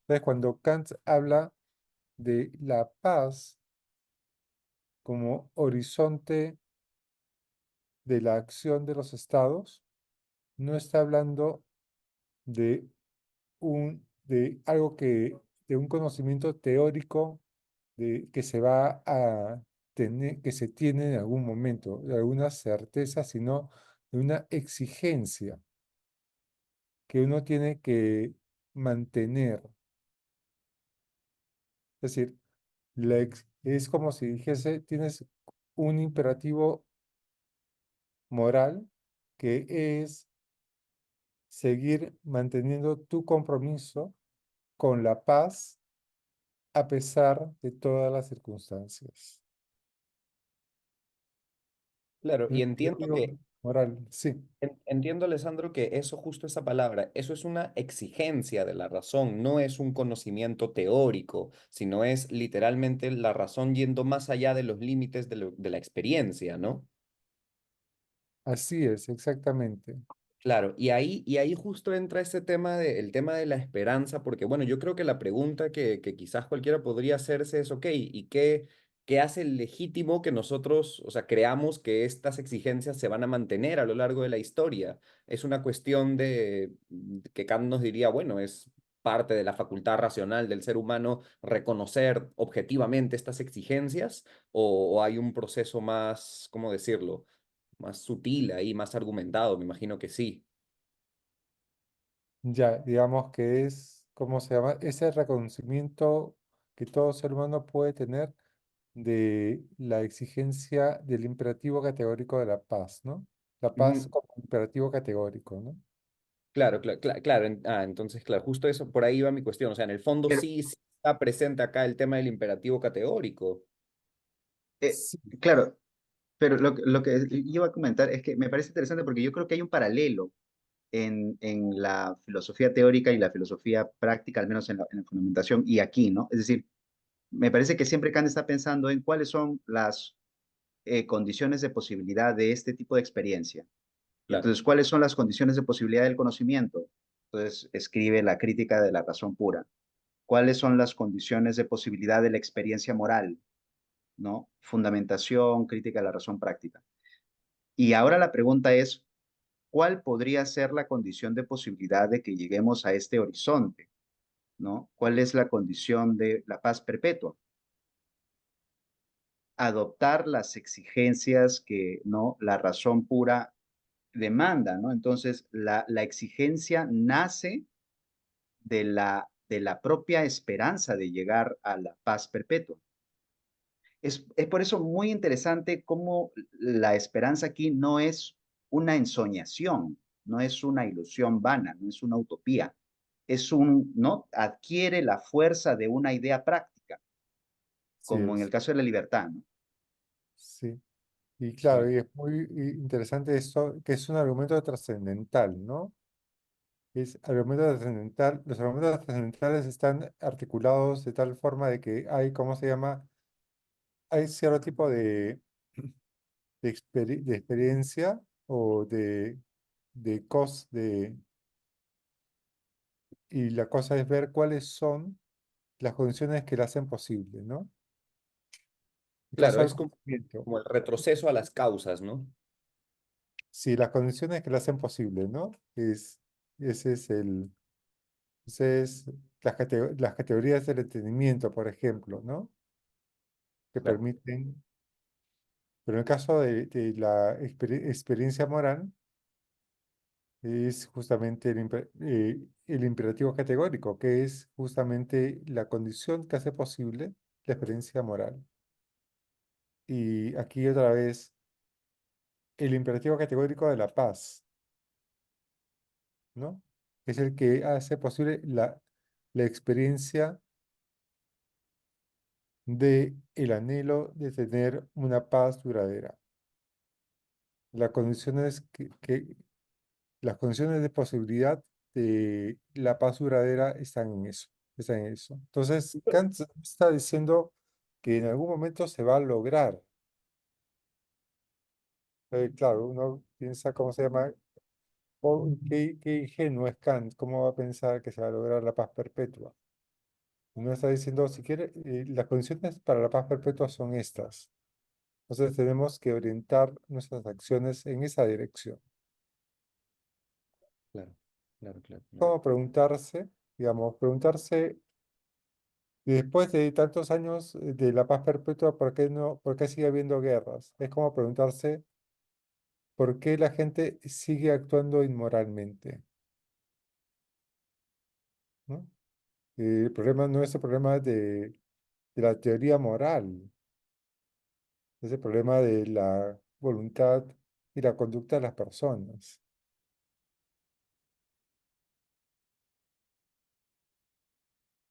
Entonces, cuando Kant habla de la paz como horizonte de la acción de los estados, no está hablando de de un conocimiento teórico que se va a tener, que se tiene en algún momento, de alguna certeza, sino de una exigencia que uno tiene que mantener. Es decir, es como si dijese, tienes un imperativo moral que es seguir manteniendo tu compromiso con la paz a pesar de todas las circunstancias. Claro, Un y entiendo imperativo que moral, sí, Entiendo, Alessandro, que eso, justo esa palabra, eso es una exigencia de la razón, no es un conocimiento teórico, sino es literalmente la razón yendo más allá de los límites de la experiencia, ¿no? así es, exactamente. Claro, y ahí justo entra ese tema el tema de la esperanza, porque bueno, yo creo que la pregunta que quizás cualquiera podría hacerse es, ok, ¿y qué hace legítimo que nosotros, o sea, creamos que estas exigencias se van a mantener a lo largo de la historia? Es una cuestión de que Kant nos diría, bueno, es parte de la facultad racional del ser humano reconocer objetivamente estas exigencias, o hay un proceso más, ¿cómo decirlo? Más sutil ahí, más argumentado, me imagino que sí. Ya, digamos que es, ¿cómo se llama? Ese reconocimiento que todo ser humano puede tener de la exigencia del imperativo categórico de la paz, ¿no? La paz Ujú. como imperativo categórico, ¿no? Claro, claro. Entonces, claro, justo eso, por ahí va mi cuestión. O sea, en el fondo Pero, sí está presente acá el tema del imperativo categórico. eh, Sí, claro, Pero lo que yo iba a comentar es que me parece interesante porque yo creo que hay un paralelo en la filosofía teórica y la filosofía práctica, al menos en la fundamentación y aquí, ¿no? Es decir, me parece que siempre Kant está pensando en cuáles son las condiciones de posibilidad de este tipo de experiencia. Y Claro, entonces, ¿cuáles son las condiciones de posibilidad del conocimiento? Entonces, escribe la crítica de la razón pura. ¿Cuáles son las condiciones de posibilidad de la experiencia moral? ¿No? Fundamentación, crítica de la razón práctica. Y ahora la pregunta es, ¿cuál podría ser la condición de posibilidad de que lleguemos a este horizonte? ¿No? ¿Cuál es la condición de la paz perpetua? Adoptar las exigencias que, ¿no?, la razón pura demanda, ¿no? Entonces, la exigencia nace de la propia esperanza de llegar a la paz perpetua. Es por eso muy interesante cómo la esperanza aquí no es una ensoñación, no es una ilusión vana, no es una utopía, ¿no? Adquiere la fuerza de una idea práctica, Sí como en el es, caso de la libertad, ¿no? sí. Y claro, sí, y es muy interesante esto, que es un argumento trascendental, ¿no? Es argumento trascendental. Los argumentos trascendentales están articulados de tal forma de que hay, ¿cómo se llama? Hay cierto tipo de experiencia o de y la cosa es ver cuáles son las condiciones que la hacen posible, ¿no? En caso claro, del es conocimiento, como el retroceso a las causas, ¿no? sí, las condiciones que la hacen posible, ¿no? Ese es ese es las categorías del entendimiento, por ejemplo, ¿no? Que Claro, permiten, pero en el caso de la experiencia moral, es justamente el imperativo categórico, que es justamente la condición que hace posible la experiencia moral. Y aquí otra vez, el imperativo categórico de la paz, ¿no? Es el que hace posible la experiencia de el anhelo de tener una paz duradera. Las condiciones las condiciones de posibilidad de la paz duradera están en eso, están en eso. Entonces, Kant está diciendo que en algún momento se va a lograr. Claro, uno piensa, ¿cómo se llama? Oh, qué ingenuo es Kant, ¿cómo va a pensar que se va a lograr la paz perpetua? Uno está diciendo, si quiere, las condiciones para la paz perpetua son estas. Entonces tenemos que orientar nuestras acciones en esa dirección. claro, claro, claro, claro. Como preguntarse, digamos, preguntarse después de tantos años de la paz perpetua, ¿por qué no, por qué sigue habiendo guerras? Es como preguntarse por qué la gente sigue actuando inmoralmente, ¿no? El problema no es el problema de la teoría moral, es el problema de la voluntad y la conducta de las personas.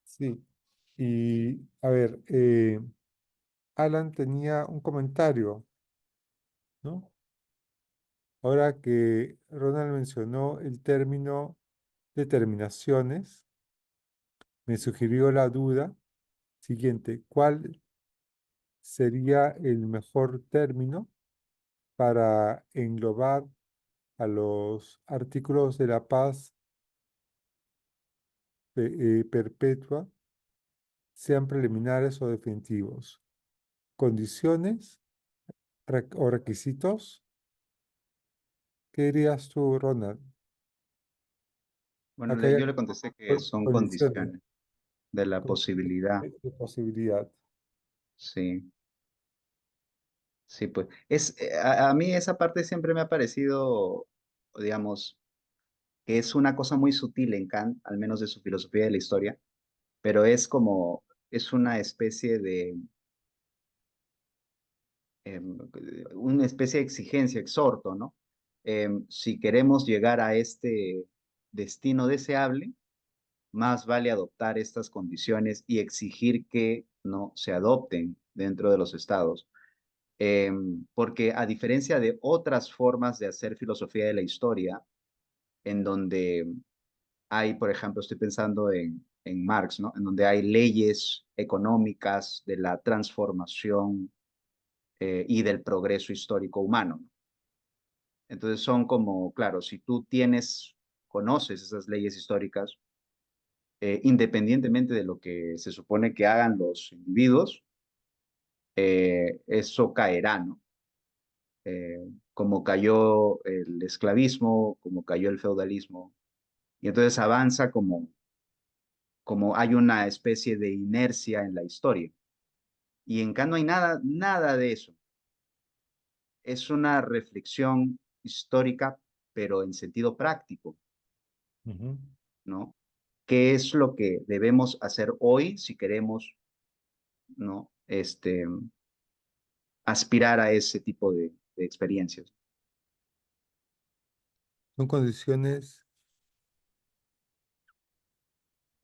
Sí. Y a ver, Alan tenía un comentario, ¿no? Ahora que Ronald mencionó el término determinaciones, me sugirió la duda siguiente: ¿cuál sería el mejor término para englobar a los artículos de la paz perpetua, sean preliminares o definitivos? ¿Condiciones o requisitos? ¿Qué dirías tú, Ronald? Bueno, Acá hay yo le contesté que son condiciones, condiciones de la condiciones posibilidad, de posibilidad. sí. Sí, pues a mí esa parte siempre me ha parecido, digamos, que es una cosa muy sutil en Kant, al menos de su filosofía de la historia, pero es como, es una especie de, una especie de exigencia, exhorto, ¿no? Si queremos llegar a este destino deseable, más vale adoptar estas condiciones y exigir que no se adopten dentro de los estados. porque a diferencia de otras formas de hacer filosofía de la historia, en donde hay, por ejemplo, estoy pensando en Marx, ¿no? En donde hay leyes económicas de la transformación y del progreso histórico humano, ¿no? Entonces son como, claro, si tú conoces esas leyes históricas, independientemente de lo que se supone que hagan los individuos, eso caerá, ¿no? Como cayó el esclavismo, como cayó el feudalismo, y entonces avanza como hay una especie de inercia en la historia. Y en Kant no hay nada de eso. Es una reflexión histórica, pero en sentido práctico, Ujú. ¿no? ¿Qué es lo que debemos hacer hoy si queremos, ¿no? Aspirar a ese tipo de experiencias Son condiciones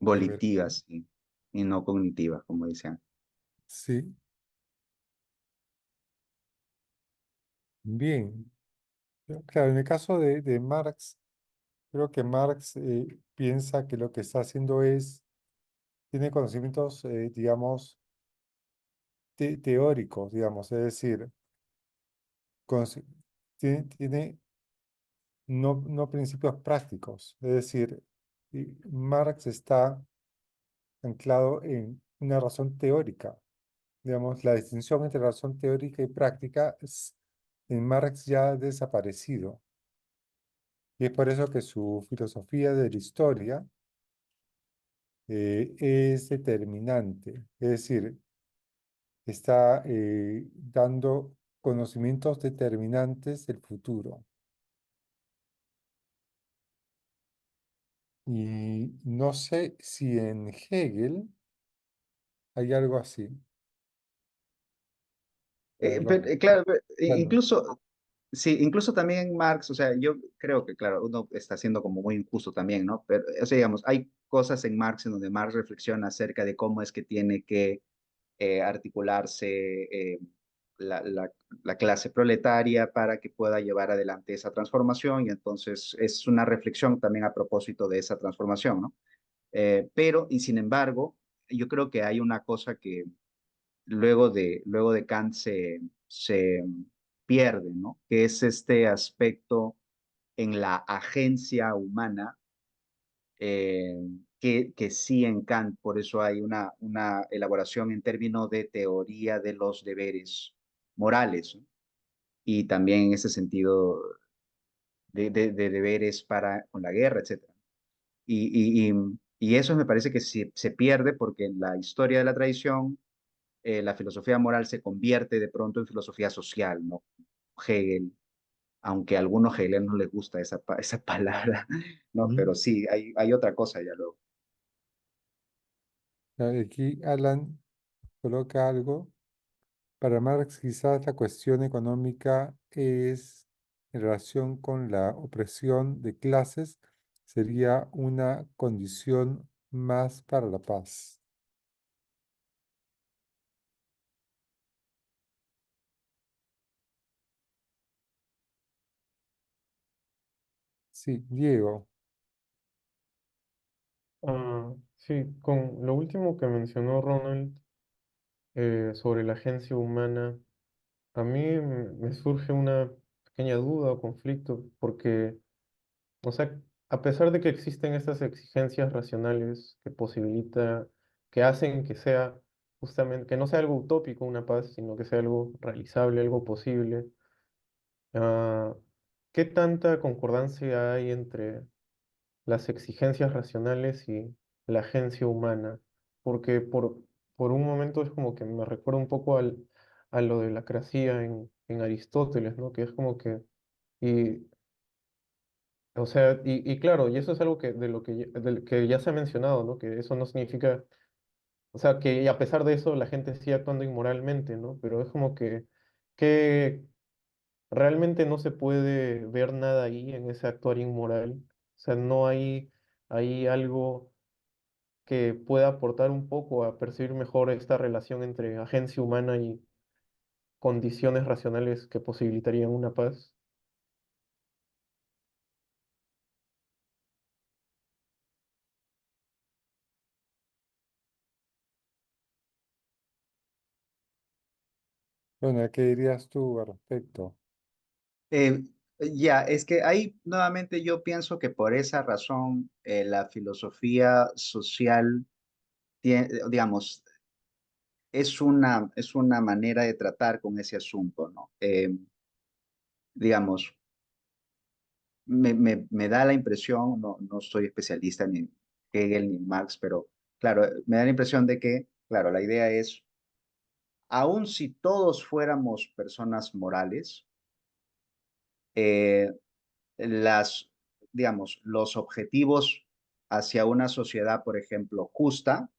emer- volitivas y no cognitivas, como decían. Sí, bien. Claro, en el caso de Marx, creo que Marx piensa que lo que está haciendo tiene conocimientos, digamos, teóricos, digamos, es decir, conoci- tiene no principios prácticos, es decir, Marx está anclado en una razón teórica. Digamos, la distinción entre razón teórica y práctica en Marx ya ha desaparecido. Y es por eso que su filosofía de la historia es determinante. Es decir, está dando conocimientos determinantes del futuro. Y no sé si en Hegel hay algo así. La verdad, Claro, bueno, incluso, sí, incluso también Marx, o sea, yo creo que, claro, uno está siendo como muy injusto también, ¿no? Pero, o sea, digamos, hay cosas en Marx en donde Marx reflexiona acerca de cómo es que tiene que articularse la clase proletaria para que pueda llevar adelante esa transformación y entonces es una reflexión también a propósito de esa transformación, ¿no? Pero, y sin embargo, yo creo que hay una cosa que luego de Kant se pierde, ¿no? Que es este aspecto en la agencia humana eh, que sí en Kant, por eso hay una elaboración en términos de teoría de los deberes morales, ¿no? Y también en ese sentido de deberes para con la guerra, etcétera. Y eso me parece que se pierde porque en la historia de la tradición la filosofía moral se convierte de pronto en filosofía social, ¿no? Hegel, aunque a algunos hegelianos no les gusta esa palabra, ¿no? ¿mm? Pero sí, hay otra cosa ya luego. Aquí Alan coloca algo. Para Marx, quizás la cuestión económica es en relación con la opresión de clases, sería una condición más para la paz. Sí, Diego. Sí, con lo último que mencionó Ronald sobre la agencia humana, a mí me surge una pequeña duda o conflicto, porque, o sea, a pesar de que existen estas exigencias racionales que hacen que sea justamente, que no sea algo utópico una paz, sino que sea algo realizable, algo posible, ah, ¿qué tanta concordancia hay entre las exigencias racionales y la agencia humana? Porque por un momento es como que me recuerda un poco a lo de la cracía en Aristóteles, ¿no? Que es como que, y, o sea, y claro, y eso es algo que, del que ya se ha mencionado, ¿no? Que eso no significa, o sea, que a pesar de eso la gente sigue actuando inmoralmente, ¿no? Pero es como que realmente no se puede ver nada ahí en ese actuar inmoral. O sea, no hay algo que pueda aportar un poco a percibir mejor esta relación entre agencia humana condiciones racionales que posibilitarían una paz. Bueno, ¿qué dirías tú al respecto? Eh, ya, es que ahí nuevamente yo pienso que por esa razón la filosofía social, digamos, es una manera de tratar con ese asunto, ¿no? Digamos, me da la impresión, no soy especialista ni en Hegel ni en Marx, pero claro, me da la impresión de que, claro, la idea es, aun si todos fuéramos personas morales, eh, las, digamos, los objetivos hacia una sociedad, por ejemplo, justa,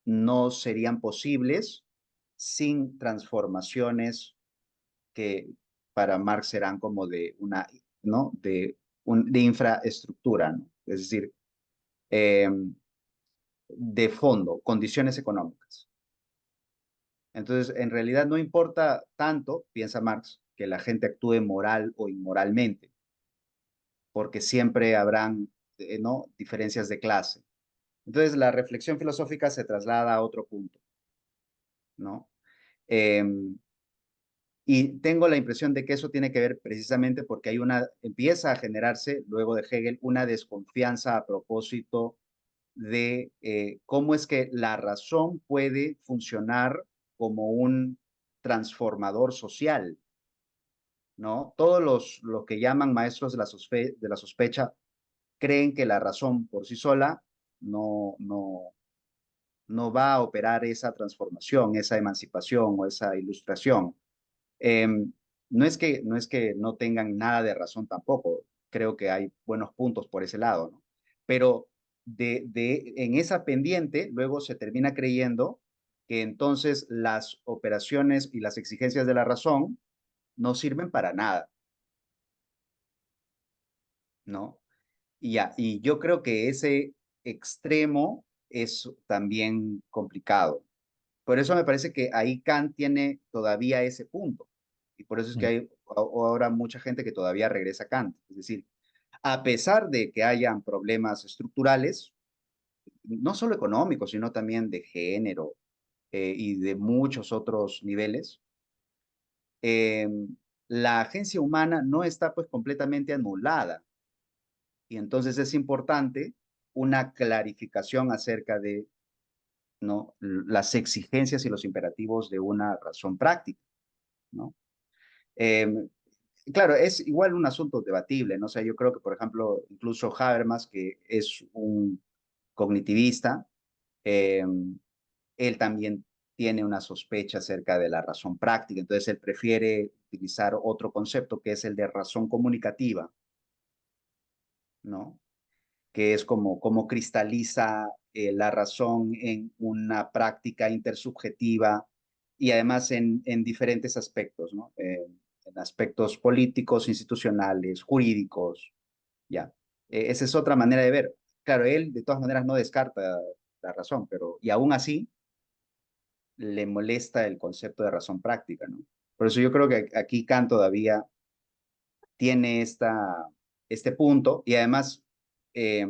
no serían posibles sin transformaciones que para Marx serán como de una, ¿no? De infraestructura, ¿no? Es decir, eh, de fondo, condiciones económicas. Entonces, en realidad no importa tanto, piensa Marx, que la gente actúe moral o inmoralmente, porque siempre habrán, ¿no? Diferencias de clase. Entonces, la reflexión filosófica se traslada a otro punto, ¿no? Eh, y tengo la impresión de que eso tiene que ver precisamente porque empieza a generarse, luego de Hegel, una desconfianza a propósito de cómo es que la razón puede funcionar como un transformador social, ¿no? Todos los que llaman maestros de la sospecha creen que la razón por sí sola no, no, no va a operar esa transformación, esa emancipación o esa ilustración. Eh, no es que no tengan nada de razón tampoco, creo que hay buenos puntos por ese lado, ¿no? Pero en esa pendiente luego se termina creyendo que entonces las operaciones y las exigencias de la razón no sirven para nada, ¿no? Y yo creo que ese extremo es también complicado. Por eso me parece que ahí Kant tiene todavía ese punto. Y por eso es que Mm. hay ahora mucha gente que todavía regresa a Kant. Es decir, a pesar de que hayan problemas estructurales, no solo económicos, sino también de género y de muchos otros niveles, eh, la agencia humana no está pues completamente anulada. Y entonces es importante una clarificación acerca de, ¿no? Las exigencias y los imperativos de una razón práctica, ¿no? Eh, claro, es igual un asunto debatible, ¿no? O sea, yo creo que, por ejemplo, incluso Habermas, que es un cognitivista, eh, él también tiene una sospecha acerca de la razón práctica, entonces él prefiere utilizar otro concepto que es el de razón comunicativa, ¿no? Que es como cómo cristaliza la razón en una práctica intersubjetiva y además en diferentes aspectos, ¿no? En aspectos políticos, institucionales, jurídicos, ya. Esa es otra manera de ver. Claro, él de todas maneras no descarta la razón, pero y aún así le molesta el concepto de razón práctica, ¿no? Por eso yo creo que aquí Kant todavía tiene este punto y además eh,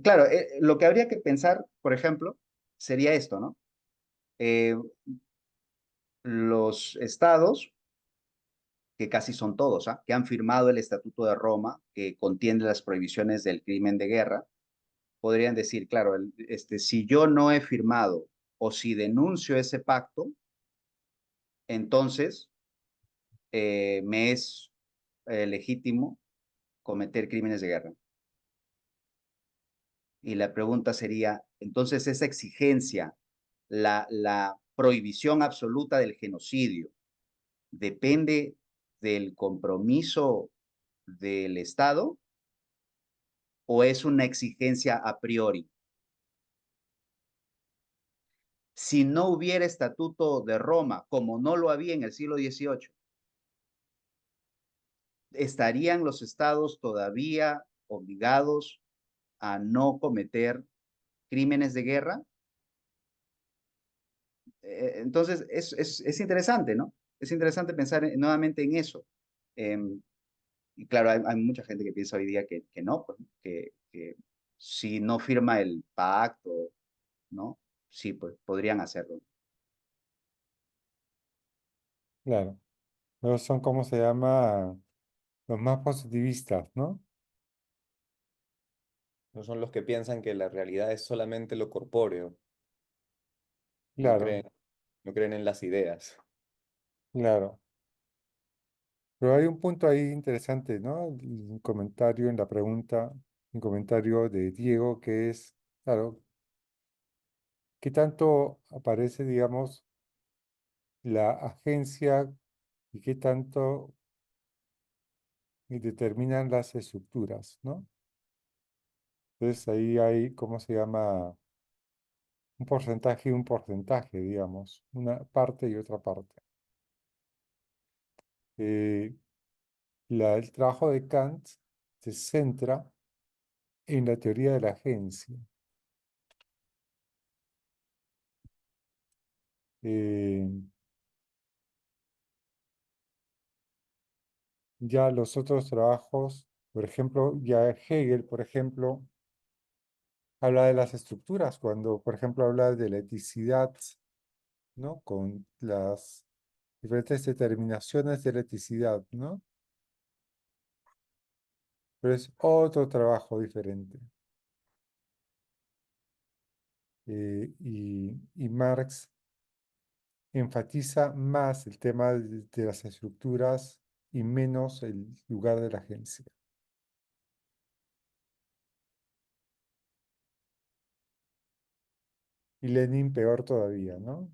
claro, lo que habría que pensar, por ejemplo, sería esto, ¿no? Eh, los estados, que casi son todos, ¿ah? Que han firmado el Estatuto de Roma, que contiene las prohibiciones del crimen de guerra, podrían decir, claro, si yo no he firmado o si denuncio ese pacto, entonces me es legítimo cometer crímenes de guerra. Y la pregunta sería, entonces esa exigencia, la prohibición absoluta del genocidio, ¿depende del compromiso del Estado o es una exigencia a priori? Si no hubiera Estatuto de Roma, como no lo había en el siglo XVIII, ¿estarían los estados todavía obligados a no cometer crímenes de guerra? Entonces, es interesante, ¿no? Es interesante pensar nuevamente en eso. Em, y claro, hay mucha gente que piensa hoy día que no, pues, que si no firma el pacto, ¿no? Sí, pues podrían hacerlo. Claro. Pero son, ¿cómo se llama? Los más positivistas, ¿no? No son los que piensan que la realidad es solamente lo corpóreo, no Claro, creen, no creen en las ideas. claro. Pero hay un punto ahí interesante, ¿no? Un comentario en la pregunta, un comentario de Diego que es, claro, ¿qué tanto aparece, digamos, la agencia y qué tanto determinan las estructuras, ¿no? Entonces ahí hay, ¿cómo se llama? Un porcentaje y un porcentaje, digamos, una parte y otra parte. Eh, el trabajo de Kant se centra en la teoría de la agencia. Eh, ya los otros trabajos, por ejemplo, ya Hegel, por ejemplo, habla de las estructuras, cuando, por ejemplo, habla de la eticidad, ¿no? Con las diferentes determinaciones de la eticidad, ¿no? Pero es otro trabajo diferente. Y Marx enfatiza más el tema de las estructuras y menos el lugar de la agencia. Y Lenin peor todavía, ¿no?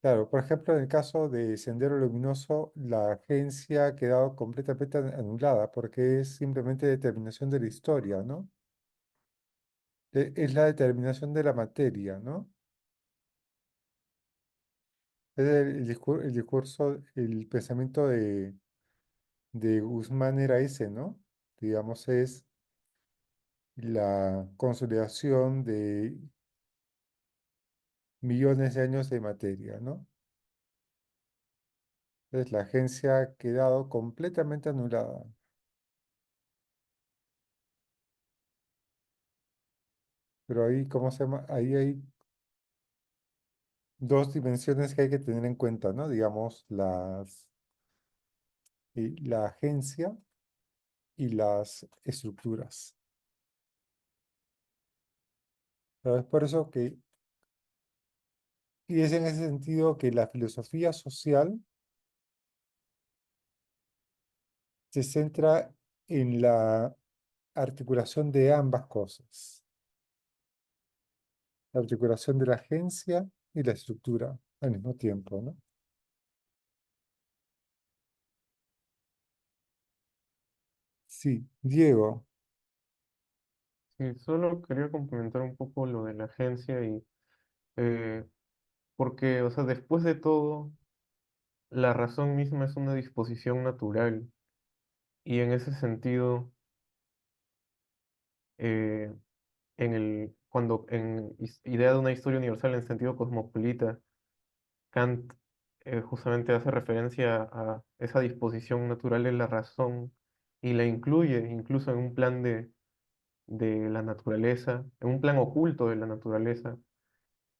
Claro, por ejemplo, en el caso de Sendero Luminoso, la agencia ha quedado completamente anulada porque es simplemente determinación de la historia, ¿no? Es la determinación de la materia, ¿no? Es el discurso, el pensamiento de Guzmán era ese, ¿no? Digamos, es la consolidación de millones de años de materia, ¿no? Entonces la agencia ha quedado completamente anulada. Pero ahí, ¿cómo se llama? Ahí hay dos dimensiones que hay que tener en cuenta, ¿no? Digamos, la agencia y las estructuras. Pero es por eso que, y es en ese sentido que la filosofía social se centra en la articulación de ambas cosas. La articulación de la agencia y la estructura al mismo tiempo, ¿no? Sí, Diego, Sí, solo quería complementar un poco lo de la agencia y eh, porque, o sea, después de todo, la razón misma es una disposición natural y en ese sentido, eh, cuando en idea de una historia universal en sentido cosmopolita, Kant justamente hace referencia a esa disposición natural de la razón y la incluye incluso en un plan de la naturaleza, en un plan oculto de la naturaleza.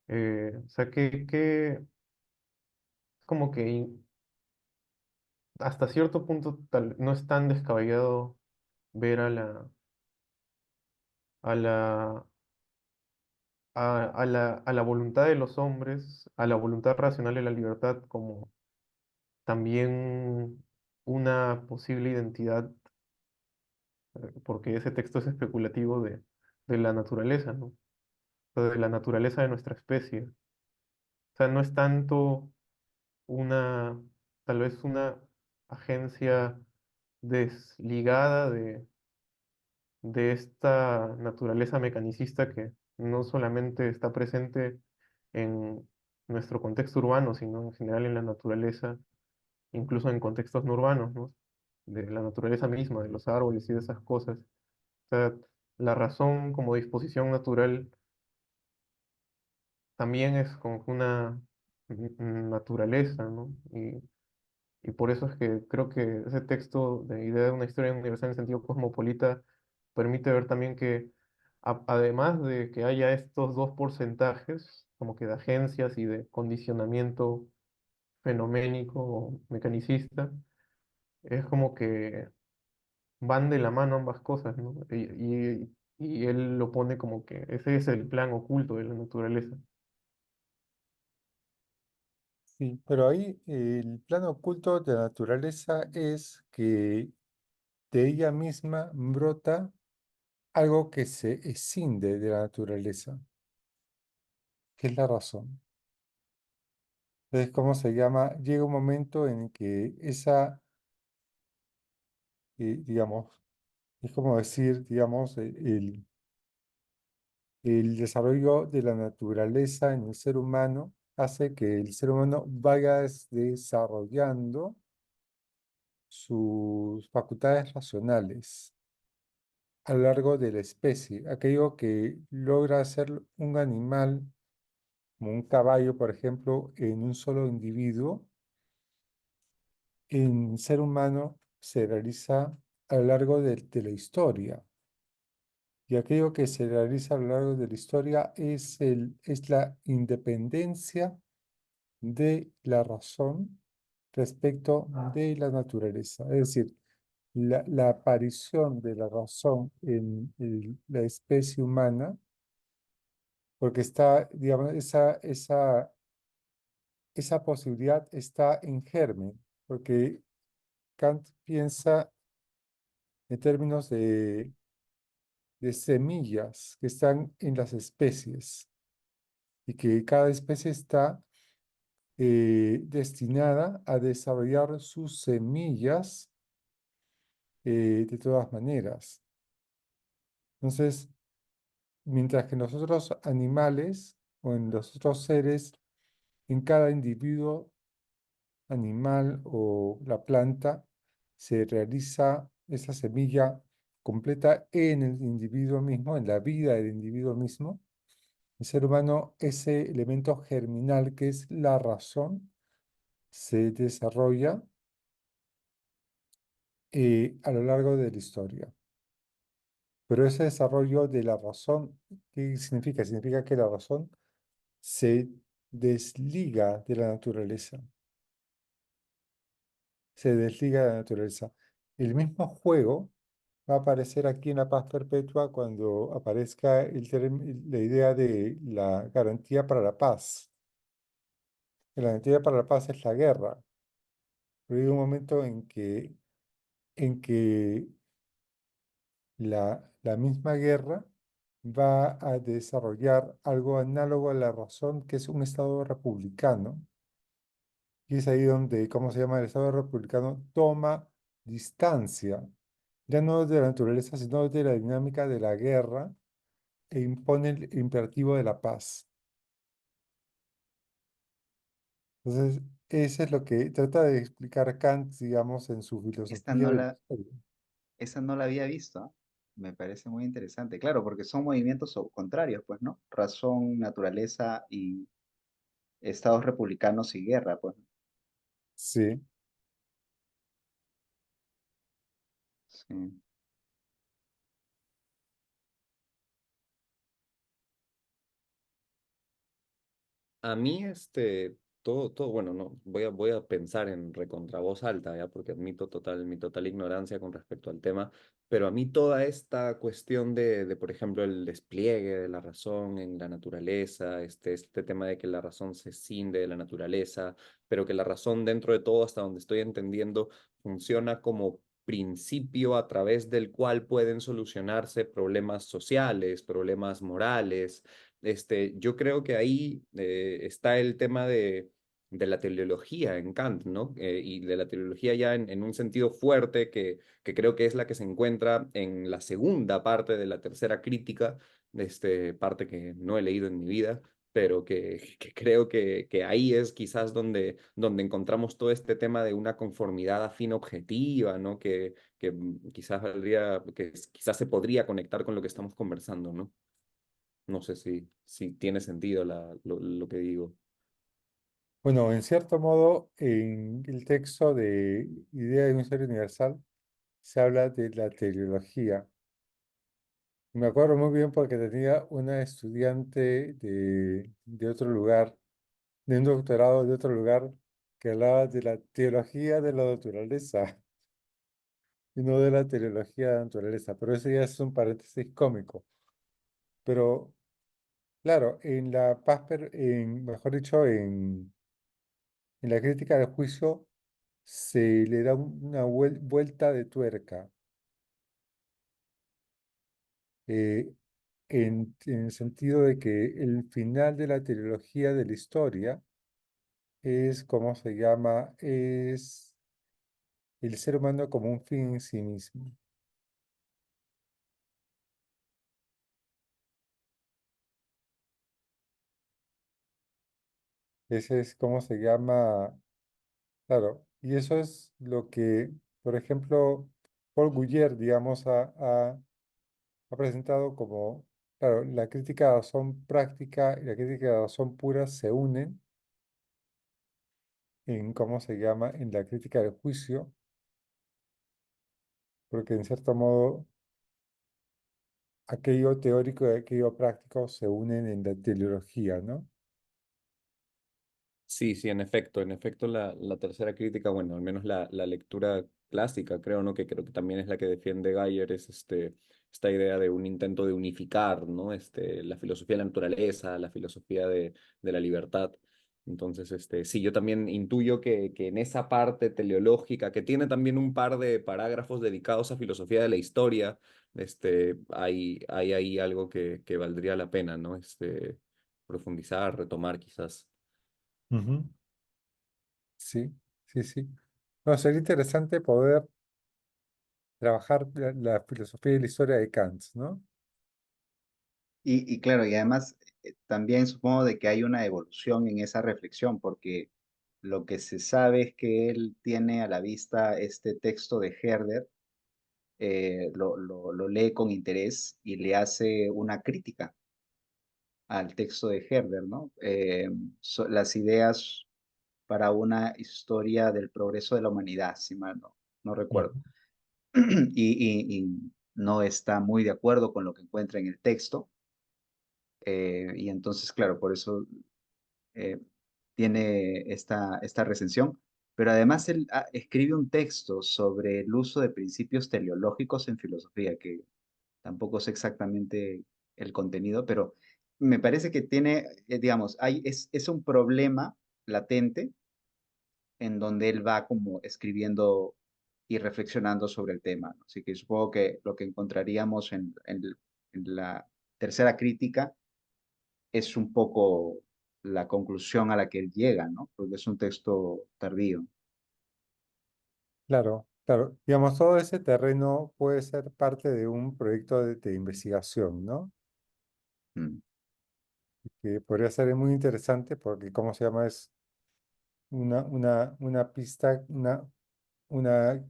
O sea, que como que hasta cierto punto no es tan descabellado ver a la, a la voluntad de los hombres, a la voluntad racional de la libertad como también una posible identidad, porque ese texto es especulativo de la naturaleza, ¿no? O sea, de la naturaleza de nuestra especie. O sea, no es tanto una, tal vez una agencia desligada de esta naturaleza mecanicista que no solamente está presente en nuestro contexto urbano, sino en general en la naturaleza, incluso en contextos no urbanos, ¿no? De la naturaleza misma, de los árboles y de esas cosas. O sea, la razón como disposición natural también es como que una naturaleza, ¿no? Y por eso es que creo que ese texto de Idea de una historia universal en sentido cosmopolita permite ver también que además de que haya estos dos porcentajes, como que de agencias y de condicionamiento fenoménico o mecanicista, es como que van de la mano ambas cosas, ¿no? Y él lo pone como que ese es el plan oculto de la naturaleza. Sí, pero ahí el plano oculto de la naturaleza es que de ella misma brota algo que se escinde de la naturaleza, que es la razón. Entonces, ¿cómo se llama? Llega un momento en que digamos, es como decir, digamos, el desarrollo de la naturaleza en el ser humano hace que el ser humano vaya desarrollando sus facultades racionales a lo largo de la especie. Aquello que logra ser un animal, como un caballo, por ejemplo, en un solo individuo, en ser humano se realiza a lo largo de la historia. Y aquello que se realiza a lo largo de la historia es la independencia de la razón respecto de la naturaleza. Es decir, la aparición de la razón en la especie humana, porque está, digamos, esa posibilidad está en germen, porque Kant piensa en términos de semillas que están en las especies y que cada especie está destinada a desarrollar sus semillas de todas maneras. Entonces, mientras que en los otros animales o en los otros seres, en cada individuo animal o la planta, se realiza esa semilla completa en el individuo mismo, en la vida del individuo mismo. El ser humano, ese elemento germinal que es la razón, se desarrolla a lo largo de la historia. Pero ese desarrollo de la razón, ¿qué significa? Significa que la razón se desliga de la naturaleza, se desliga de la naturaleza. El mismo juego va a aparecer aquí en la paz perpetua cuando aparezca la idea de la garantía para la paz. La garantía para la paz es la guerra, pero hay un momento en que la misma guerra va a desarrollar algo análogo a la razón, que es un Estado republicano. Y es ahí donde, ¿cómo se llama? El Estado republicano toma distancia, ya no de la naturaleza, sino de la dinámica de la guerra e impone el imperativo de la paz. Entonces, eso es lo que trata de explicar Kant, digamos, en su Esta filosofía no de la la, historia. esa no la había visto, ¿ah? Me parece muy interesante. Claro, porque son movimientos contrarios, pues, ¿no? Razón, naturaleza y estados republicanos y guerra, pues. Sí. Sí. A mí, bueno, no, voy a pensar en recontra voz alta, ¿ya? Porque admito mi total ignorancia con respecto al tema, pero a mí toda esta cuestión por ejemplo, el despliegue de la razón en la naturaleza, este tema de que la razón se escinde de la naturaleza, pero que la razón dentro de todo, hasta donde estoy entendiendo, funciona como principio a través del cual pueden solucionarse problemas sociales, problemas morales. Yo creo que ahí está el tema de la teleología en Kant, ¿no? Y de la teleología ya en un sentido fuerte que creo que es la que se encuentra en la segunda parte de la tercera crítica, parte que no he leído en mi vida, pero que creo que ahí es quizás donde encontramos todo este tema de una conformidad afín objetiva, ¿no? Que quizás quizás se podría conectar con lo que estamos conversando, ¿no? No sé si tiene sentido lo que digo. Bueno, en cierto modo, en el texto de Idea de un ser universal se habla de la teleología. Me acuerdo muy bien porque tenía una estudiante de otro lugar, de un doctorado de otro lugar, que hablaba de la teología de la naturaleza y no de la teleología de la naturaleza. Pero eso ya es un paréntesis cómico. Pero claro, en la mejor dicho, en la crítica del juicio se le da una vuelta de tuerca, eh, en el sentido de que el final de la teleología de la historia es, ¿cómo se llama? Es el ser humano como un fin en sí mismo. Ese es, ¿cómo se llama? Claro, y eso es lo que, por ejemplo, Paul Gouillet, digamos, ha presentado como, claro, la crítica de la razón práctica y la crítica de la razón pura se unen en, ¿cómo se llama?, en la crítica del juicio, porque en cierto modo aquello teórico y aquello práctico se unen en la teleología, ¿no? Sí, sí, en efecto la tercera crítica, bueno, al menos la lectura clásica, creo, ¿no? Que creo que también es la que defiende Geyer, es esta idea de un intento de unificar, ¿no? La filosofía de la naturaleza, la filosofía de la libertad. Entonces, sí, yo también intuyo que en esa parte teleológica, que tiene también un par de parágrafos dedicados a filosofía de la historia, hay ahí algo que valdría la pena, ¿no? Profundizar, retomar quizás. Ujú. Sí, sí, sí. No, sería interesante poder trabajar la filosofía y la historia de Kant, ¿no? Y claro, y además también supongo de que hay una evolución en esa reflexión, porque lo que se sabe es que él tiene a la vista este texto de Herder, lo lee con interés y le hace una crítica al texto de Herder, ¿no? Las ideas para una historia del progreso de la humanidad, si mal no recuerdo. Ujú. Y no está muy de acuerdo con lo que encuentra en el texto. Y entonces, claro, por eso eh, tiene esta recensión. Pero además él escribe un texto sobre el uso de principios teleológicos en filosofía, que tampoco sé exactamente el contenido, pero me parece que tiene, digamos, es un problema latente en donde él va como escribiendo y reflexionando sobre el tema, ¿no? Así que supongo que lo que encontraríamos en la tercera crítica es un poco la conclusión a la que él llega, ¿no? Porque es un texto tardío. Claro, claro. Digamos, todo ese terreno puede ser parte de un proyecto de investigación, ¿no? Mm. Que podría ser muy interesante porque, ¿cómo se llama? Es una pista, una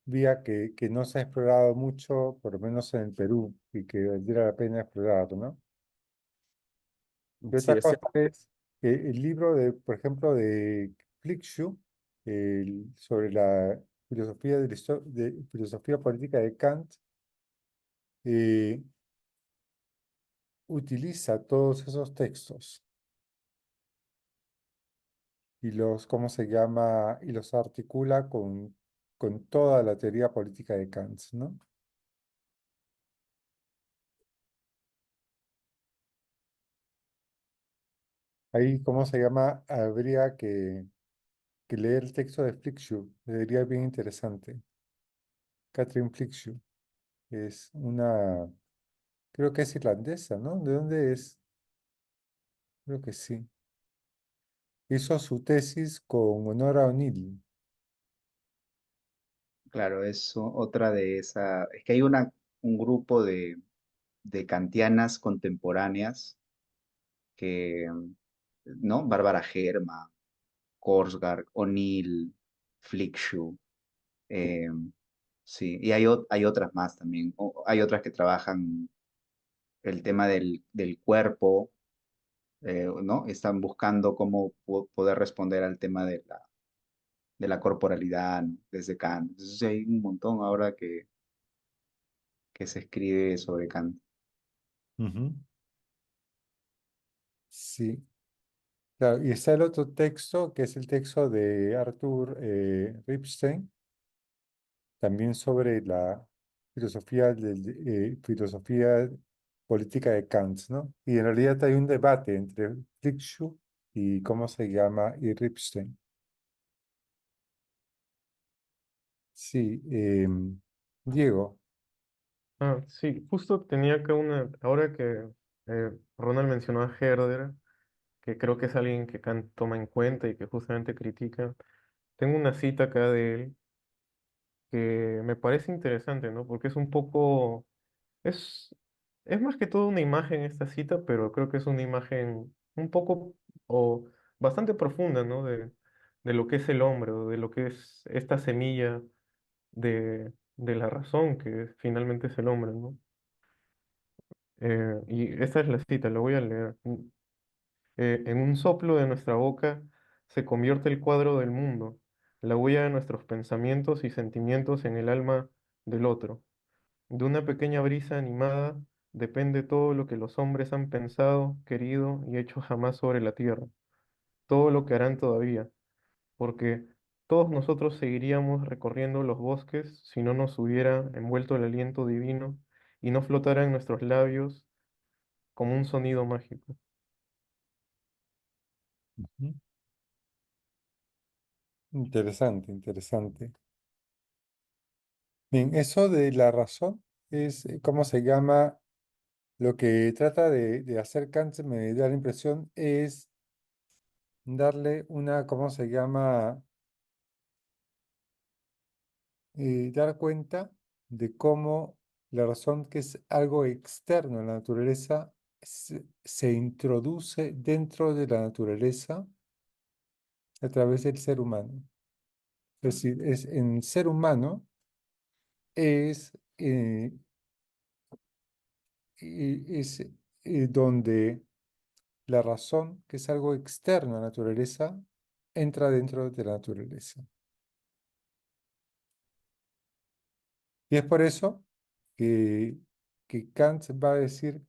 vía que no se ha explorado mucho, por lo menos en el Perú, y que valdría la pena explorar, ¿no? Y Sí, otra es cosa cierto. es el libro de, por ejemplo, de Flickschuh, sobre la filosofía de filosofía política de Kant, eh, utiliza todos esos textos y ¿cómo se llama? Y los articula con toda la teoría política de Kant, ¿no? Ahí, ¿cómo se llama? Habría que leer el texto de Flickschuh, sería bien interesante. Catherine Flickschuh es creo que es irlandesa, ¿no? ¿De dónde es? Creo que sí. Hizo su tesis con Honora O'Neill. Claro, es otra de esa. Es que hay un grupo de kantianas contemporáneas que, ¿no? Bárbara Herma, Korsgaard, O'Neill, Flickshoe. eh, sí, y hay otras más también. Hay otras que trabajan el tema del cuerpo, ¿no? Están buscando cómo poder responder al tema de la corporalidad, ¿no? Desde Kant. Entonces hay un montón ahora que se escribe sobre Kant. Ujú. Sí, claro. Y está el otro texto, que es el texto de Arthur Ripstein, también sobre la filosofía política de Kant, ¿no? Y en realidad hay un debate entre Fritzsche y cómo se llama y Ripstein. Sí, Diego. Ah, sí, justo tenía acá ahora que Ronald mencionó a Herder, que creo que es alguien que Kant toma en cuenta y que justamente critica, tengo una cita acá de él que me parece interesante, ¿no? Porque es un poco, es, es más que todo una imagen esta cita, pero creo que es una imagen un poco o bastante profunda, ¿no? De lo que es el hombre, o de lo que es esta semilla de la razón que finalmente es el hombre, ¿no? Y esta es la cita, la voy a leer. En un soplo de nuestra boca se convierte el cuadro del mundo, la huella de nuestros pensamientos y sentimientos en el alma del otro. De una pequeña brisa animada depende todo lo que los hombres han pensado, querido y hecho jamás sobre la tierra, todo lo que harán todavía, porque todos nosotros seguiríamos recorriendo los bosques si no nos hubiera envuelto el aliento divino y no flotara en nuestros labios como un sonido mágico. Ujú. Interesante, interesante. Bien, eso de la razón es, ¿cómo se llama? Lo que trata de hacer Kant, me da la impresión, es darle una, ¿cómo se llama? Dar cuenta de cómo la razón, que es algo externo a la naturaleza, se introduce dentro de la naturaleza a través del ser humano. Es decir, en el ser humano es, es donde la razón, que es algo externo a la naturaleza, entra dentro de la naturaleza. Y es por eso que, que Kant va a decir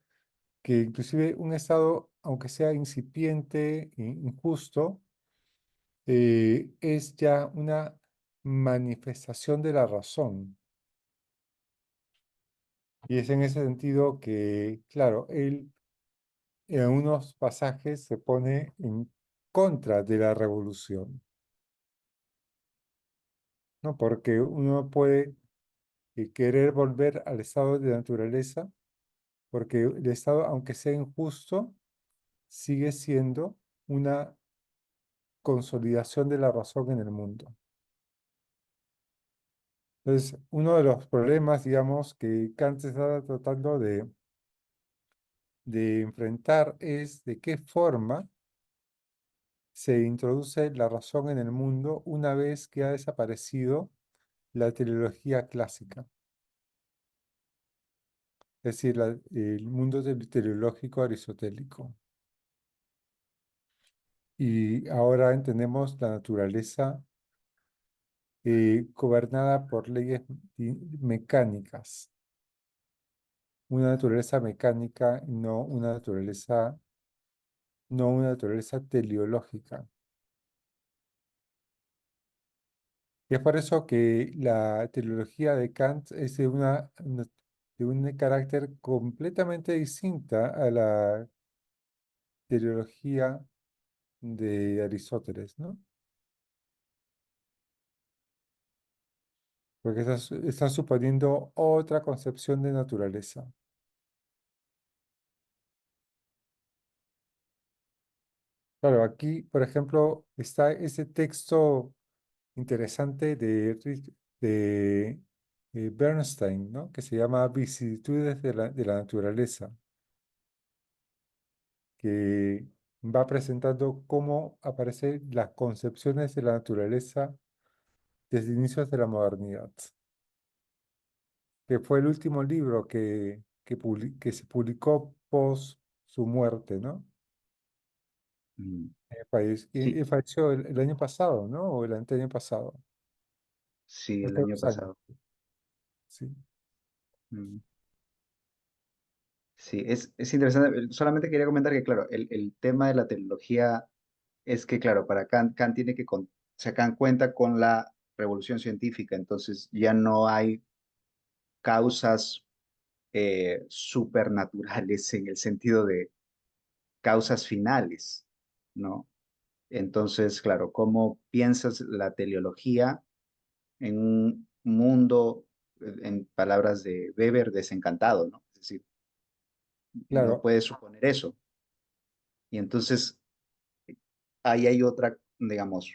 que inclusive un estado, aunque sea incipiente e injusto, es ya una manifestación de la razón. Y es en ese sentido que, claro, él en unos pasajes se pone en contra de la revolución, ¿no? Porque uno puede querer volver al estado de naturaleza, porque el estado, aunque sea injusto, sigue siendo una consolidación de la razón en el mundo. Entonces, uno de los problemas, digamos, que Kant está tratando de enfrentar es de qué forma se introduce la razón en el mundo una vez que ha desaparecido la teleología clásica, es decir, el mundo teleológico aristotélico. Y ahora entendemos la naturaleza gobernada por leyes mecánicas, una naturaleza mecánica, no una naturaleza teleológica. Y es por eso que la teleología de Kant es de un carácter completamente distinta a la teleología de Aristóteles, ¿no? Porque está suponiendo otra concepción de naturaleza. Claro, aquí, por ejemplo, está ese texto interesante de Bernstein, ¿no? Que se llama Vicisitudes de la naturaleza, que va presentando cómo aparecen las concepciones de la naturaleza desde inicios de la modernidad, que fue el último libro que se publicó post su muerte, ¿no? Mm, Y sí, falleció el año pasado, ¿no? O el anteaño pasado, sí, el hace año 2 años, pasado. sí. Mm. Sí, es interesante. Solamente quería comentar que, claro, el tema de la tecnología es que, claro, para Kant, Kant tiene que, o sea, Kant cuenta con la revolución científica, entonces ya no hay causas supernaturales en el sentido de causas finales, ¿no? Entonces, claro, ¿cómo piensas la teleología en un mundo, en palabras de Weber, desencantado, ¿no? Es decir, no Claro, puedes suponer eso. Y entonces ahí hay otra, digamos,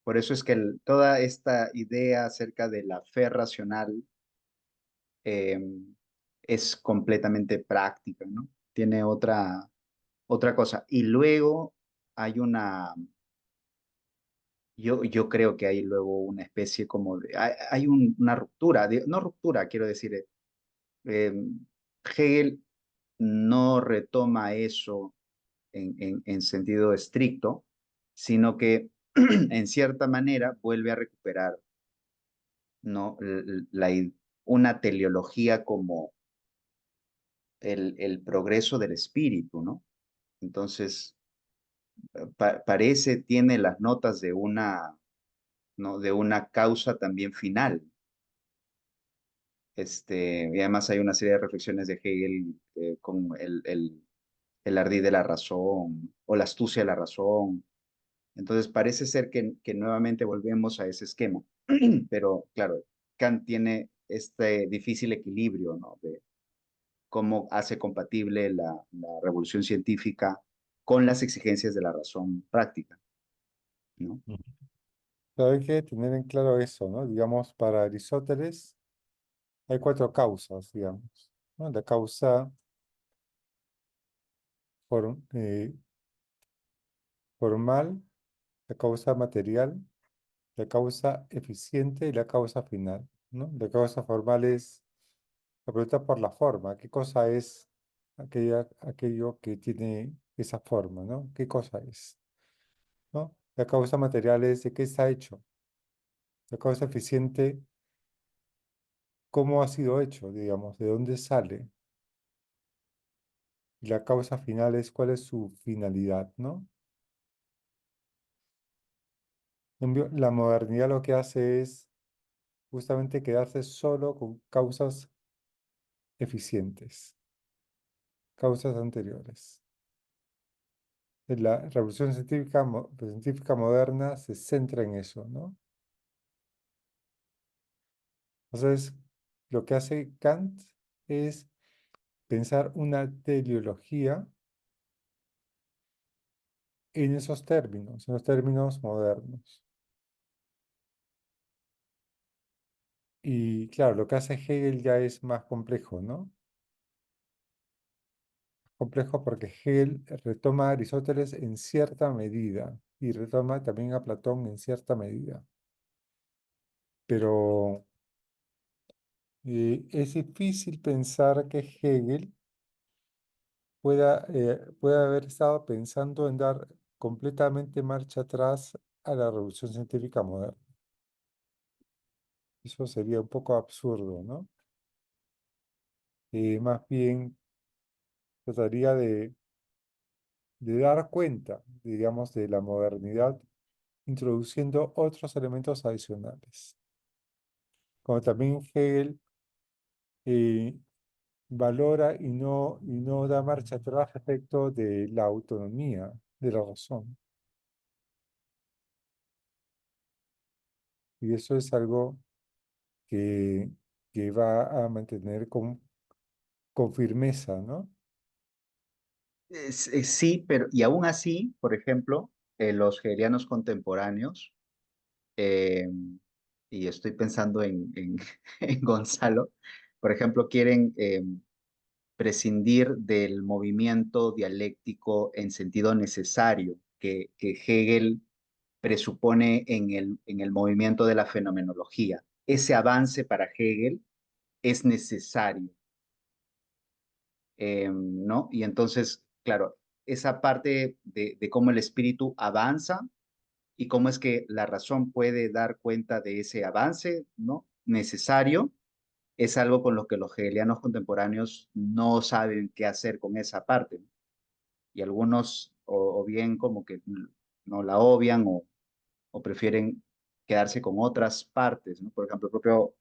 por eso es que toda esta idea acerca de la fe racional eh, es completamente práctica, ¿no? Tiene otra cosa. Y luego hay yo creo que hay luego una especie como de, hay una ruptura, no ruptura, quiero decir, eh, Hegel no retoma eso en sentido estricto, sino que en cierta manera vuelve a recuperar, ¿no? Una teleología como el progreso del espíritu, ¿no? Entonces, parece, tiene las notas de ¿no? De una causa también final. Y además hay una serie de reflexiones de Hegel con el ardid de la razón o la astucia de la razón. Entonces parece ser que nuevamente volvemos a ese esquema. Pero claro, Kant tiene este difícil equilibrio, ¿no? De cómo hace compatible la revolución científica con las exigencias de la razón práctica, ¿no? ujú. Pero hay que tener en claro eso, ¿no? Digamos, para Aristóteles hay 4 causas, digamos, ¿no? La causa for- eh, formal, la causa material, la causa eficiente y la causa final, ¿no? La causa formal es la pregunta por la forma. ¿Qué cosa es aquello que tiene esa forma, ¿no? ¿Qué cosa es? ¿No? La causa material es de qué está hecho. La causa eficiente, cómo ha sido hecho, digamos, de dónde sale. Y la causa final es cuál es su finalidad, ¿no? En cambio, la modernidad lo que hace es justamente quedarse solo con causas eficientes, causas anteriores. La revolución científica moderna se centra en eso, ¿no? Entonces, lo que hace Kant es pensar una teleología en los términos modernos. Y claro, lo que hace Hegel ya es más complejo, ¿no? Complejo porque Hegel retoma a Aristóteles en cierta medida y retoma también a Platón en cierta medida. Pero es difícil pensar que Hegel pueda haber estado pensando en dar completamente marcha atrás a la revolución científica moderna. Eso sería un poco absurdo, ¿no? Más bien trataría de dar cuenta, digamos, de la modernidad, introduciendo otros elementos adicionales. Como también Hegel eh, valora y no da marcha atrás respecto de la autonomía de la razón. Y eso es algo que, que va a mantener con firmeza, ¿no? Sí, pero y aún así, por ejemplo, los hegelianos contemporáneos, eh, y estoy pensando en Gonzalo, por ejemplo, quieren prescindir del movimiento dialéctico en sentido necesario que Hegel presupone en el movimiento de la fenomenología. Ese avance para Hegel es necesario, ¿no? Y entonces, claro, esa parte de cómo el espíritu avanza y cómo es que la razón puede dar cuenta de ese avance, ¿no? Necesario, es algo con lo que los hegelianos contemporáneos no saben qué hacer con esa parte, ¿no? Y algunos o bien como que no la obvian o prefieren quedarse con otras partes, ¿no? Por ejemplo, el propio,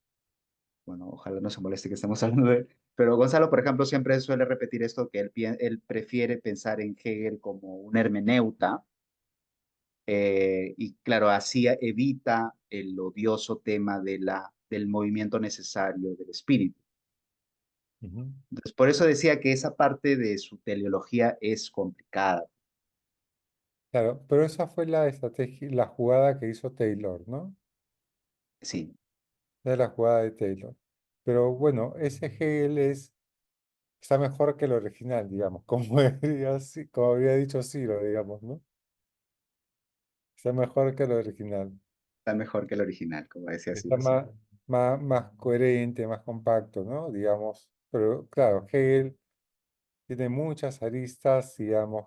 bueno, ojalá no se moleste que estemos hablando de, pero Gonzalo, por ejemplo, siempre suele repetir esto, que él prefiere pensar en Hegel como un hermeneuta, y claro, así evita el odioso tema del movimiento necesario del espíritu. Ujú. Entonces, por eso decía que esa parte de su teleología es complicada. Claro, pero esa fue la estrategia, la jugada que hizo Taylor, ¿no? Sí, De la jugada de Taylor. Pero bueno, ese Hegel está mejor que el original, digamos, como, como había dicho Ciro, digamos, ¿no? Está mejor que el original. está mejor que el original, como decía Está Ciro, sí. más coherente, más compacto, ¿no? Digamos. Pero claro, Hegel tiene muchas aristas, digamos,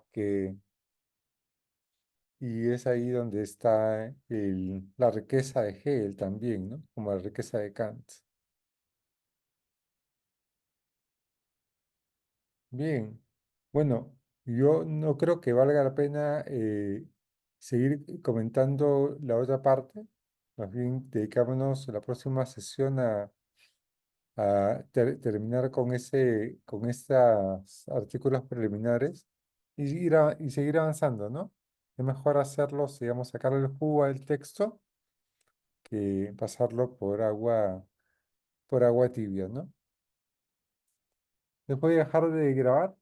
y es ahí donde está la riqueza de Hegel también, ¿no? Como la riqueza de Kant. Bien, bueno, yo no creo que valga la pena seguir comentando la otra parte. Más bien, dedicámonos en la próxima sesión a terminar con estos artículos preliminares y seguir avanzando, ¿no? Es mejor hacerlos, digamos, sacarle el jugo al texto que pasarlo por agua tibia, ¿no? ¿Les voy a dejar de grabar?